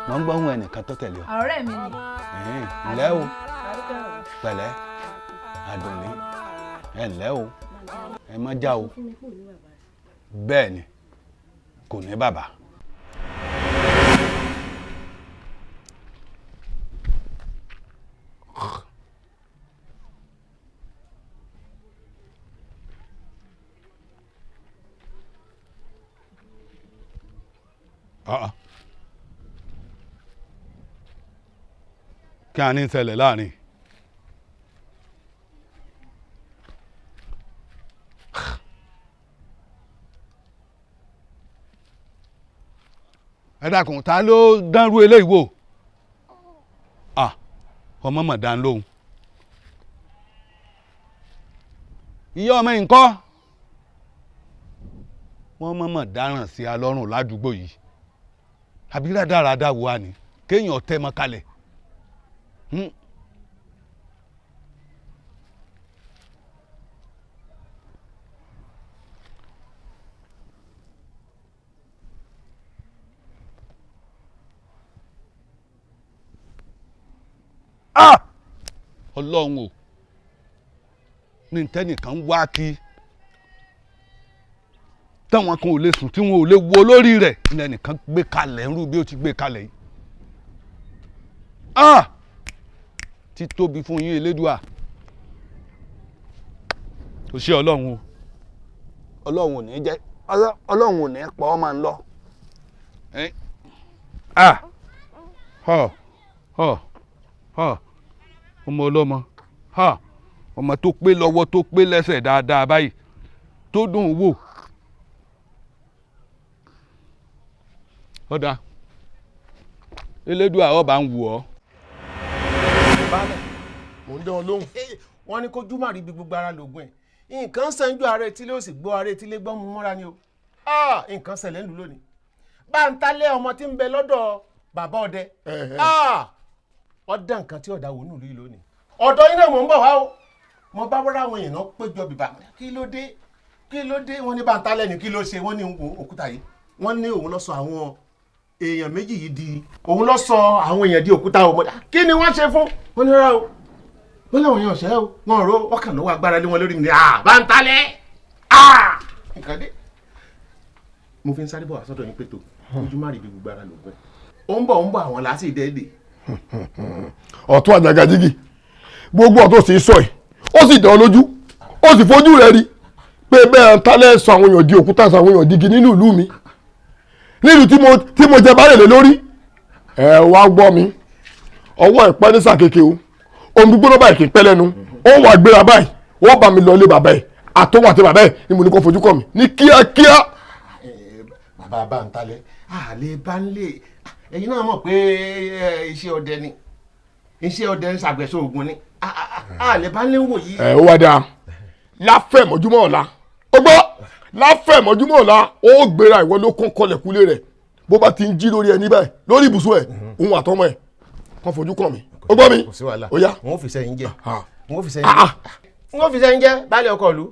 mọ̀ ń gbọ́ ohun ẹnìkan tó tẹ̀lé ọ. ọ̀rẹ́ mi ni. ǹlẹ́ o pẹ̀lẹ́ Àdùnní ẹ ǹlẹ́ o ẹ má já o bẹ́ẹ̀ ni kò ní bàbá. kí a ní ṣẹlẹ̀ láàrin. ẹ dákun ta ló dánrú eléyìí wò ọmọ mọ̀ dán lóhùn. ìyá ọmọ yìí ńkọ́ wọ́n mọ̀mọ́ dáràn sí alọ́rùn ládùúgbò yìí àbí rádaràda wo ni kéèyàn tẹ́ mọ́ kalẹ̀. ọlọ́run o ní tẹ́nìkan wá kí táwọn kan ò lè sùn tí wọn ò lè wo lórí rẹ̀ ní ẹnìkan gbé kalẹ̀ ń rú bí ó ti gbé kalẹ̀ yìí. ti tóbi fún yín elédùà kò ṣe ọlọ́run o ọlọ́run ò ní jẹ́ ọlọ́run ò ní pa ọ́ máa ń lọ. ọmọ ọlọ́mọ ọmọ tó pé lọ́wọ́ tó pé lẹ́sẹ̀ dáadáa báyìí tó dùn ún wò. ọ̀dà elédùà ọba ń wù ọ́. balẹ̀ mò ń dán ọ lóhùn wọ́n ní kójú má rí ibi gbogbo ara lògùn ẹ̀ nǹkan sanjú ara etílé ó sì gbọ́ ara etílé gbọ́ mú mọ́ra ni o nǹkan ṣẹlẹ̀ ńlú lónìí Bantale ọmọ tí ń bẹ lọ́dọ̀ bàbá ọdẹ ọdẹ nǹkan tí ọ̀dà wò nílùú yìí lónìí ọ̀dọ̀ yín náà mò ń bọ̀ wá o mo bá wọ́n ráwọn èèyàn péjọ bìbà kí ló dé wọ́n ní Bantale ní kí ló ṣe wọ́n ní òkúta yìí wọ́n ní òun ló sọ àwọn èèyàn méjì yìí di òun ló sọ àwọn èèyàn di òkúta ọmọdé kí ni wọ́n ṣe fún wọn ní rárá o wọ́n láwọn èèyàn ṣẹ́ o wọ́n rò wọ́n kàn lọ́wọ́ agbára lé wọn lórí mi ní Bantale nǹkan dé mo fi ń sáré bọ̀ wá sọ́dọ̀ yín pé tó ojú má rí ibi gbogbo ara lògùn ẹ̀ ó ń bọ̀ àwọn làásì dẹ́ẹ̀dẹ̀. ọ̀tún àjàgàjìgì gbogbo ọ̀tún sì sọ ẹ̀ ó sì dán lójú ó sì fojú rẹ̀ rí pé Bantale sọ àwọn èèyàn di òkúta sọ àwọn èèyàn digi nínú ìlú mi nílùú tí mo jẹ báyìí lé lórí ẹ wá gbọ́ mi ọwọ́ ìpẹ́ ní sàkéèké o ohun gbígbóná báyìí kì í pẹ́ lẹ́nu ó wà gbéra báyìí wọ́n bá mi lọ ilé bàbá ẹ̀ àtọwọ́ àti bàbá ẹ̀ ni mo ní kó fojú kàn mí ní kíákíá. bàbá Bantale àlè bá ń lè ẹ̀yin náà mọ̀ pé iṣẹ́ ọdẹ ni iṣẹ́ ọdẹ ń ṣàgbẹ̀sọ ògùn ni àlè bá ń lè wò yìí. ẹ ó wá dáa láfẹ̀ mọ́júmọ́ ọ̀la ó gbọ́ láfẹ̀ mọ́júmọ́ ọ̀la ó gbéra ìwọ ló kún kọlẹ̀ kúlé rẹ̀ bó bá ti ń jí lórí ẹ níbẹ̀ lórí ibùsùn ẹ̀ òun àtọmọ ẹ̀ kàn fojú kàn mí ó gbọ́ mi ó yá. wọ́n fi sẹ́yìn jẹ́ wọ́n fi sẹ́yìn jẹ́ baálé ọkọ ìlú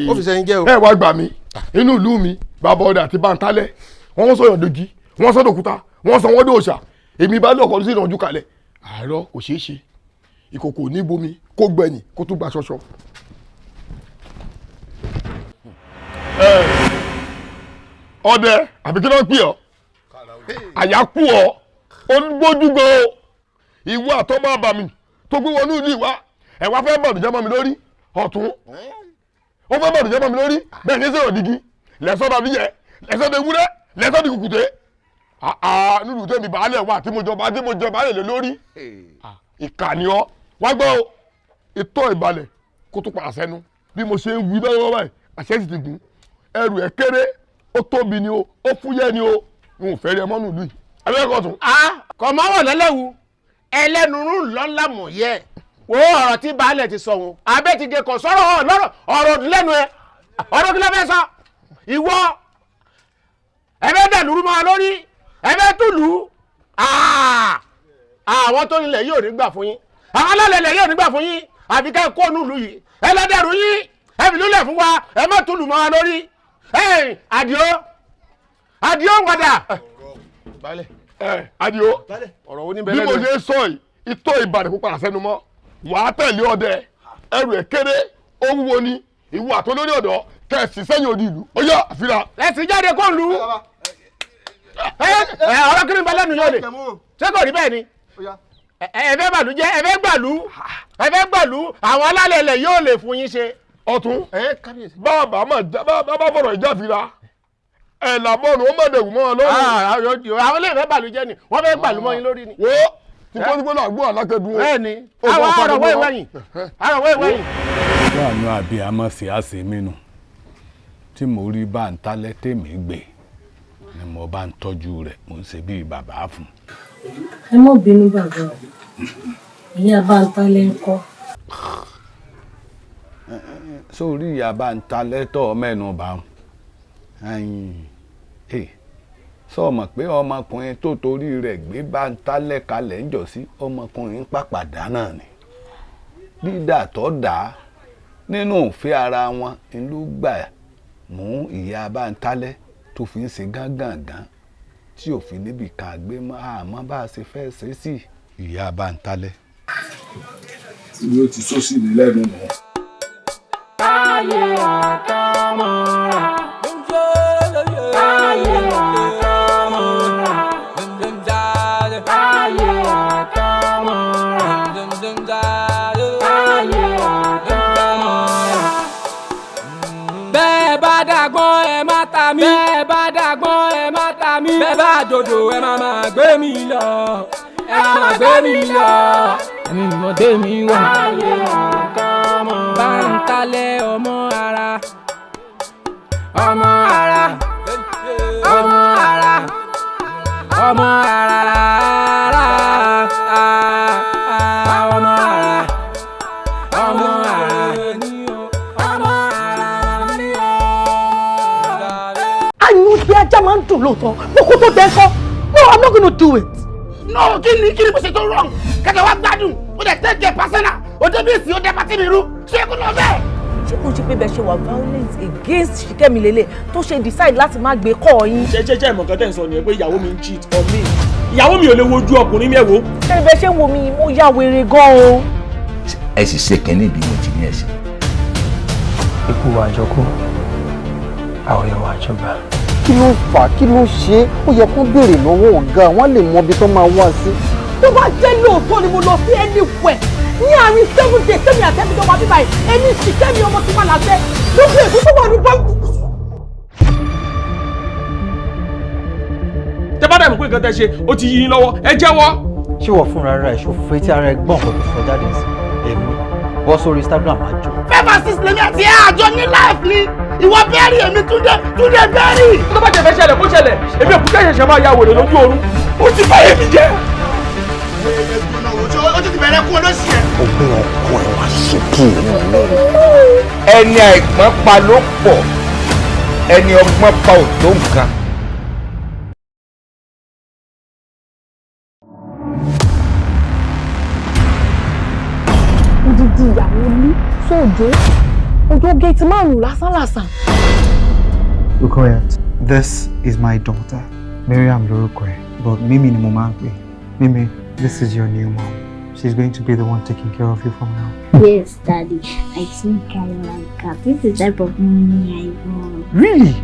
wọ́n fi sẹ́yìn jẹ́ o. ẹ wá gbà mí inú ìlú mi bàbá ọdẹ àti Bantale wọ́n sọ̀yàn dogi wọ́n sọ̀dọ̀ òkúta wọ́n sọ wọ́n dé òòṣà èmi baálé ọkọ sí ìrànjú kalẹ̀ àárọ̀ kò ṣeé ṣe ìkòkò ní bomi kó gbẹ̀yìn kó tún gba ṣọṣọ. ọdẹ àbí kí ló ń pè ọ́ àyà kú ọ olùgbójúgbò ìwọ àtọmọ àbàmì tó gbé wọnú ìlú ìwá ẹ wá fẹ́ bọ̀dù jẹ́mọ́ mi lórí ọ̀tún ó fẹ́ bọ̀dù jẹ́mọ́ mi lórí bẹ́ẹ̀ ní sọ̀rọ̀ digi lẹ́sọ̀dọ̀ adìyẹ lẹ́sọ̀dọ̀ ewúrẹ́ lẹ́sọ̀dọ̀ kùkùté nílùú tẹ́mi baálẹ̀ wà tí mo jọba baálẹ̀ lé lórí ìkànnì ọ wá gbọ́ ìtọ́ ìbalẹ̀ kó tó padà sẹ́nu bí mo ṣe ń wí lọ́wọ́ báyìí àṣẹ sì ti gùn ẹrù ẹ̀ kéré ó tóbi ni o ó fúyẹ́ ni o n ò fẹ́ rí ẹ mọ́nú ìlú yìí abẹ́rẹ́ tún. kò mọ́ wọ̀ lẹ́lẹ́wu ẹlẹ́nu rún lọ́la mọ̀ yẹ wo ọ̀rọ̀ tí baálẹ̀ ti sọ wọn abẹ́ ti de kò sọ̀rọ̀ ọ̀rọ̀ lẹ́nu ẹ ọ̀rọ̀ kí ló fẹ́ sọ ìwọ ẹ̀fẹ́ dàlúrú mọ́ ọ lórí ẹ̀fẹ́ tùlù àwọn tó nílẹ̀ yóò ní gbà fún yín àwọn alálẹ̀ yóò ní gbà fún yín àfi ká kó nù lù yìí ẹlẹ́dẹ̀rú yín ẹ̀fì lulẹ̀ fún wa ẹ má tùlù mọ́ ọ lórí Àdìó wàdà. Àdìó bí mo ṣe sọ yìí ìtọ́ ìbàdàn kó padà sẹ́nu mọ́ wàá tẹ̀lé ọdẹ ẹrù ẹ̀ kéré ó wúwo ni ìwọ àtọ́lórí ọ̀dọ́ kẹ̀sì sẹ́yìn odi ìlú ó yá àfihàn. ẹ̀sìn jáde kó lu ọ̀rọ̀ kí ni balẹ̀ nu yóò lè ṣé kò rí bẹ́ẹ̀ ni ẹ̀fẹ́ bàlú jẹ́ ẹ̀fẹ́ gbàlú àwọn alálẹ̀ yóò lè fún yín ṣe. ọ̀tún bàbá fọ̀rọ̀ ìjà fira ẹ̀ làbọ̀nù ó mọ̀ dẹ̀gùn mọ́ ọ lórí. àwọn ilé ìfẹ́ bàlújẹ́ ni wọ́n fẹ́ gbàlú mọ́ yín lórí ni. wo tipọ́tipọ́ náà gbọ́ alákẹ́dùn o. bẹ́ẹ̀ ni àwọn àrọ̀wọ́ ìwẹ̀yìn àrọ̀wọ́ ìwẹ̀yìn. láàánú àbí àmọ́ sí àsè mínú tí mo rí Bantale tèmi gbé ni mo bá ń tọ́jú rẹ̀ mo ń ṣe bíi bàbá fún. ẹ mọ̀ bínú bàbá o ìyá Bantale ń kọ́. sórí ìyá Bantale tó mẹ́nu bá wọn sọ mọ̀ pé ọmọkùnrin tó torí rẹ̀ gbé Bantale kalẹ̀ ń jọ sí ọmọkùnrin pàpàdà náà ni dídà tó dà nínú òfin ara wọn ló gbà mú ìyá Bantale tó fi ń ṣe gángangan tí òfin níbi kan àgbé mọ́ àmọ́ bá a ṣe fẹ́ ṣe sí ìyá Bantale. tí yóò ti sọ sí ní lẹ́nu mọ́. ayé àkàmọ́ra ayé àkàmọ́ra ayé àkàmọ́ra ayé àkàmọ́ra. bẹ́ẹ̀ bá dàgbọ́n ẹ má ta mí bẹ́ẹ̀ bá dàgbọ́n ẹ má ta mí bẹ́ẹ̀ bá dòdò ẹ má máa gbé mi lọ ẹ má máa gbé mi lọ ẹ̀mí mọ̀dé mi wà. ayé àkàmọ́ra. Bantale ọmọ ara ọmọ ara ọmọ ara ọmọ ara ọmọ ara ọmọ ara ọmọ ara. àyùn tí ajá máa ń dùn lóòótọ́ kókó tó dẹ́ kọ́ no I'm not gonna do it. no kí ni mo ṣe tó wrong kẹ̀kẹ́ wá gbádùn ó dẹ̀ tẹ́jẹ̀ pásánà ó débi ìsìn ó dẹ́ pátí mi rú ṣé kò lọ bẹ́ẹ̀. ṣé kò ṣe pé bẹ́ẹ̀ ṣe wà violent against Ṣìkẹ́mi lélẹ̀ tó ṣe decide láti má gbé kọ́ yín. ṣe ìmọ̀ kan tẹ̀ ń sọ nìyẹn pé ìyàwó mi ń cheat on me ìyàwó mi ò lè wojú ọkùnrin mi ẹ̀ wò. ṣé ibẹ̀ ṣe ń wo mi mo ya wèrè gan o. ẹ sì ṣe kẹ́ni bí mo ti ní ẹ̀sìn. ikú wa àjọkú àwòyẹ wa àjọba. kí ló fà á kí ló ṣe é ó yẹ kó béèrè lọ́wọ́ ọ̀gá wọn lè mọ ibi tó máa wá sí. tó bá jẹ́ lóòótọ́ ni mo lọ sí anywhere ní àárín 7 days sẹ́mi àtẹ́mi tó wà bíbá yìí ẹni Ṣìkẹ́mi ọmọ tí wọ́n là fẹ́ lókè èkó tó wà ní báńkì. tẹ bá dàbí pé nǹkan tẹ ṣe ó ti yí yín lọ́wọ́ ẹ jẹ́wọ́. ṣé wọ́n fúnra rẹ̀ ṣòfò etí ara ẹ̀ gbọ́n kò tó sọ jáde sí èmi bọ́ sórí Instagram àjọ. 5 and 6 lèmi àti ẹ̀ àjọ ní life ni ìwọ bẹ́ẹ̀rì èmi Túndé bẹ́ẹ̀rì. tó bá jẹ fẹ́ ṣẹlẹ̀ kó ṣẹlẹ̀ èmi ò kú kẹ́yìn ṣe máa ya wèrè lójú oorun ó ti báyé mi jẹ́. ó ti bẹ̀rẹ̀ kú olóṣì ẹ̀. ó gbé ọkọ ẹ̀ wá sókè. ẹni àìgbọ́n pa ló pọ̀ ẹni ọgbọ́n pa ò tó nǹkan. odidi ìyàwó ní sóòjó ojú géètì márùn-ún lásánlàsàn. Rukoyat, this is my daughter. Miriam lorúkọ ẹ̀, but Mimi ni mo máa ń pè. Mimi, this is your new mom. She's going to be the one taking care of you from now. Yes, Daddy. I think I like her. This is the type of mommy I want. Really?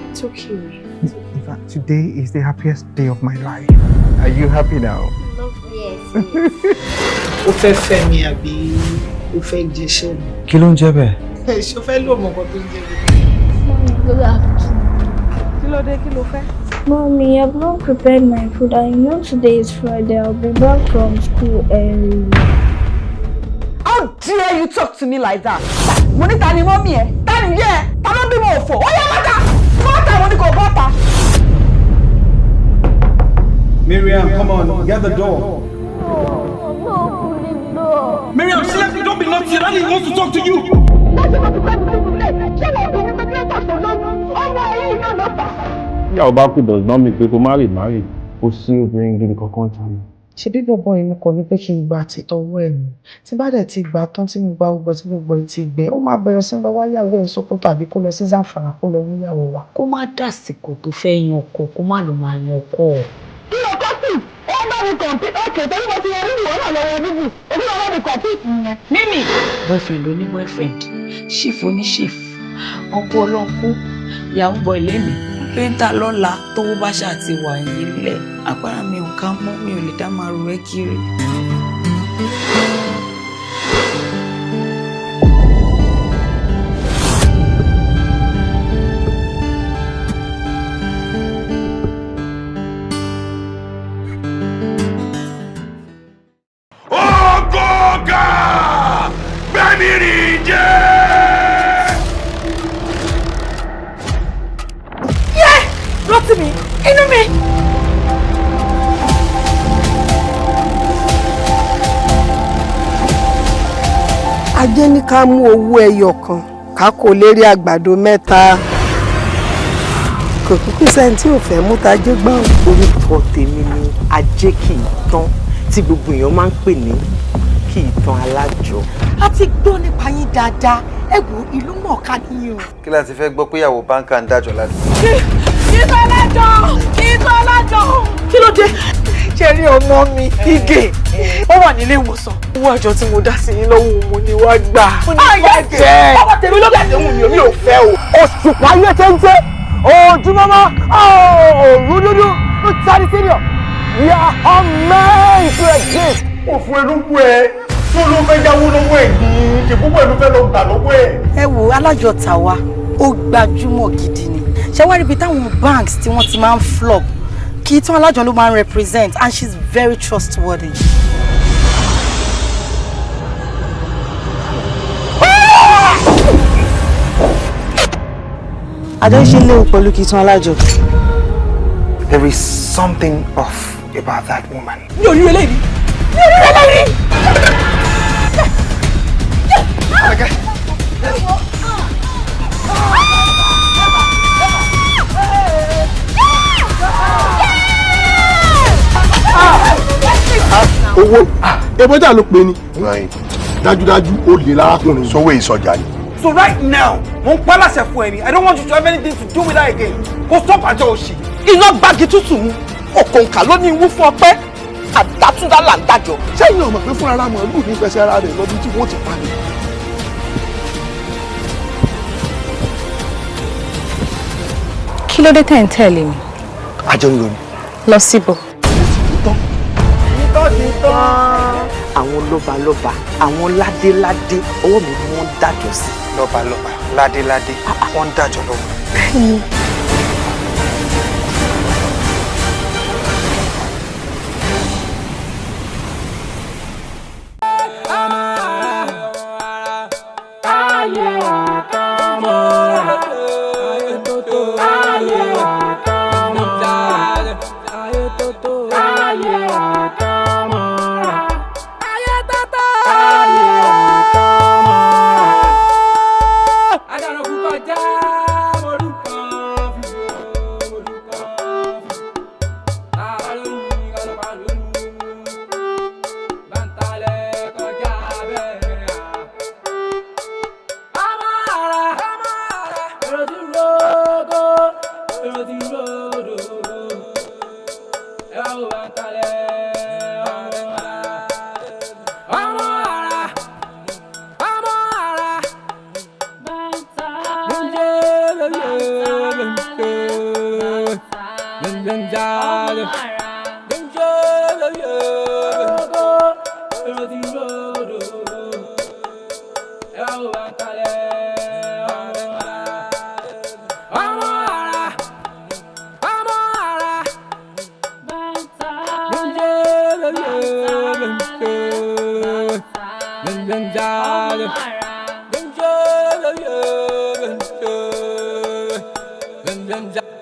It's okay. In fact, today is the happiest day of my life. Are you happy now? Yes. Ó fẹ́ fẹ́ mi àbí ó fẹ́ jẹ́ṣẹ́ mi? Kí ló ń jẹ́ bẹ́ẹ̀? Ṣé o fẹ́ lò mọ̀ nǹkan tó ń jẹ́ bẹ́ẹ̀? Kí ló dé kí ló fẹ́? Mommy, I've not prepared my food. I know today is Friday. I'll be back from school early. How dare you talk to me like that? Mo ní ta ni mọ́mí ẹ̀? Ta ni yẹ́ ẹ̀? Ta ló bímọ òfò? Ó yẹ bọ́tà! Bọ́tà mo ní kò bọ́tà. Miriam, come on, get the door. Miriam, seriously, don't be naughty. Daddy wants to talk to you. Ìyàwó bá kú does not mean pé kó marry. Ó sí obìnrin gidi kankan tán. Ṣé bí bọ̀bọ̀ yìí mo kọ̀ ní pé kí n gba àtìtọ́wọ́ ẹ̀ mi? Tí bá dẹ̀ ti gbà tán tí mo gba gbogbo tí gbogbo ẹ̀ ti gbẹ, ó máa bẹ̀rẹ̀ sí ń bá wáyàwó ẹ̀ Sókótó àbí kó lọ sí Zamfara kó lọ níyàwó wa. Kó má dàsìkò tó fẹ́ yan ọkọ, kó má lọ máa yan ọkọ. Kí ló kọ́ sí? Ó bá mi kọ̀ǹpí ókè torí mo ti rí ìwọ náà lọ́wọ́ bíbù. Èmi náà wọ́n mi kọ̀ǹpí ìyẹn. Mímì. Boyfriend ló ní boyfriend, chief oní chief, ọkọ ọlọ́kú, ìyàwó bọ̀ ilé-ìmì, pẹ́ńtà lọ́la tówó bá ṣáà ti wà yín lẹ̀. Agbára mi ò ká mọ́, mi ò lè dá máa ru ẹ́ kiri. ká mú owó ẹyọ kan ká kó lérí àgbàdo mẹ́ta kò kúkú sẹ́ni tí ò fẹ́ mú tajé gbọ́n. orúkọ tèmi ni ajé kì í tán tí gbogbo èèyàn máa ń pè ní kì í tán alájọ. a ti gbọ́ nípa yín dáadáa ẹ wo ìlú mọ̀ọ́ká nìyí o. kí la ti fẹ́ gbọ́ pé ìyàwó báńkà ń dájọ́ láti. kì í tán alájọ kì í tán alájọ. kí ló dé ṣe rí ọmọ mi Ige ó wà nílé ìwòsàn owó àjọ tí mo dá sí yín lọ́wọ́ mo ní wá gbà. ayẹyẹ ọmọ tèmi ló bẹ̀rẹ̀ wù mí o mi ò fẹ́ o. òṣùpá ayé téńté ojúmọ́mọ́ òòrùn dúdú ló sáré sílẹ̀ we are all meant to exist. òfin ẹlúgbù ẹ tó ló fẹ́ yáwó lọ́wọ́ ẹ̀ ní ṣèpúpọ̀ ẹ̀lú fẹ́ lọ gbà lọ́wọ́ ẹ̀. ẹ wo alájọ tàwa ó gbajúmọ̀ gidi ni ṣé wá rí ibi táwọn banks tí wọ́n ti máa ń flop kì í tán alájọ ló máa ń represent and she's very trustworthy. adé ṣe léwu pẹ̀lú kì í tán alájọ. There is something off about that woman. mi ò rí eléyìí mi ò rí eléyìí. owó ebójà ló pe ni dájúdájú ó lè lárákùnrin sówó ìsọjà ni. So right now mo ń pálàṣẹ fún ẹni I don't want you to have anything to do with that again kò stop àjọ òṣì. iná gbági tútù mu òkòǹkà ló ní ìwú fún ọpẹ́ àdátúndá là ń dájọ. sẹ́yìn ọmọ pé fúnra ara màálù ní fẹsẹ̀ ara rẹ̀ lọ́dún tí wọ́n ti pa ni. kí ló dé tẹ̀ ń tẹ̀lé mi. àjọ ń lò ní. lọ síbò. àwọn lọ́balọ́ba àwọn ládéládé ọwọ́ mi ni wọ́n ń dájọ́ sí. lọ́balọ́ba ládéládé wọ́n ń dájọ́ lọ́wọ́. bẹ́ẹ̀ni. Benja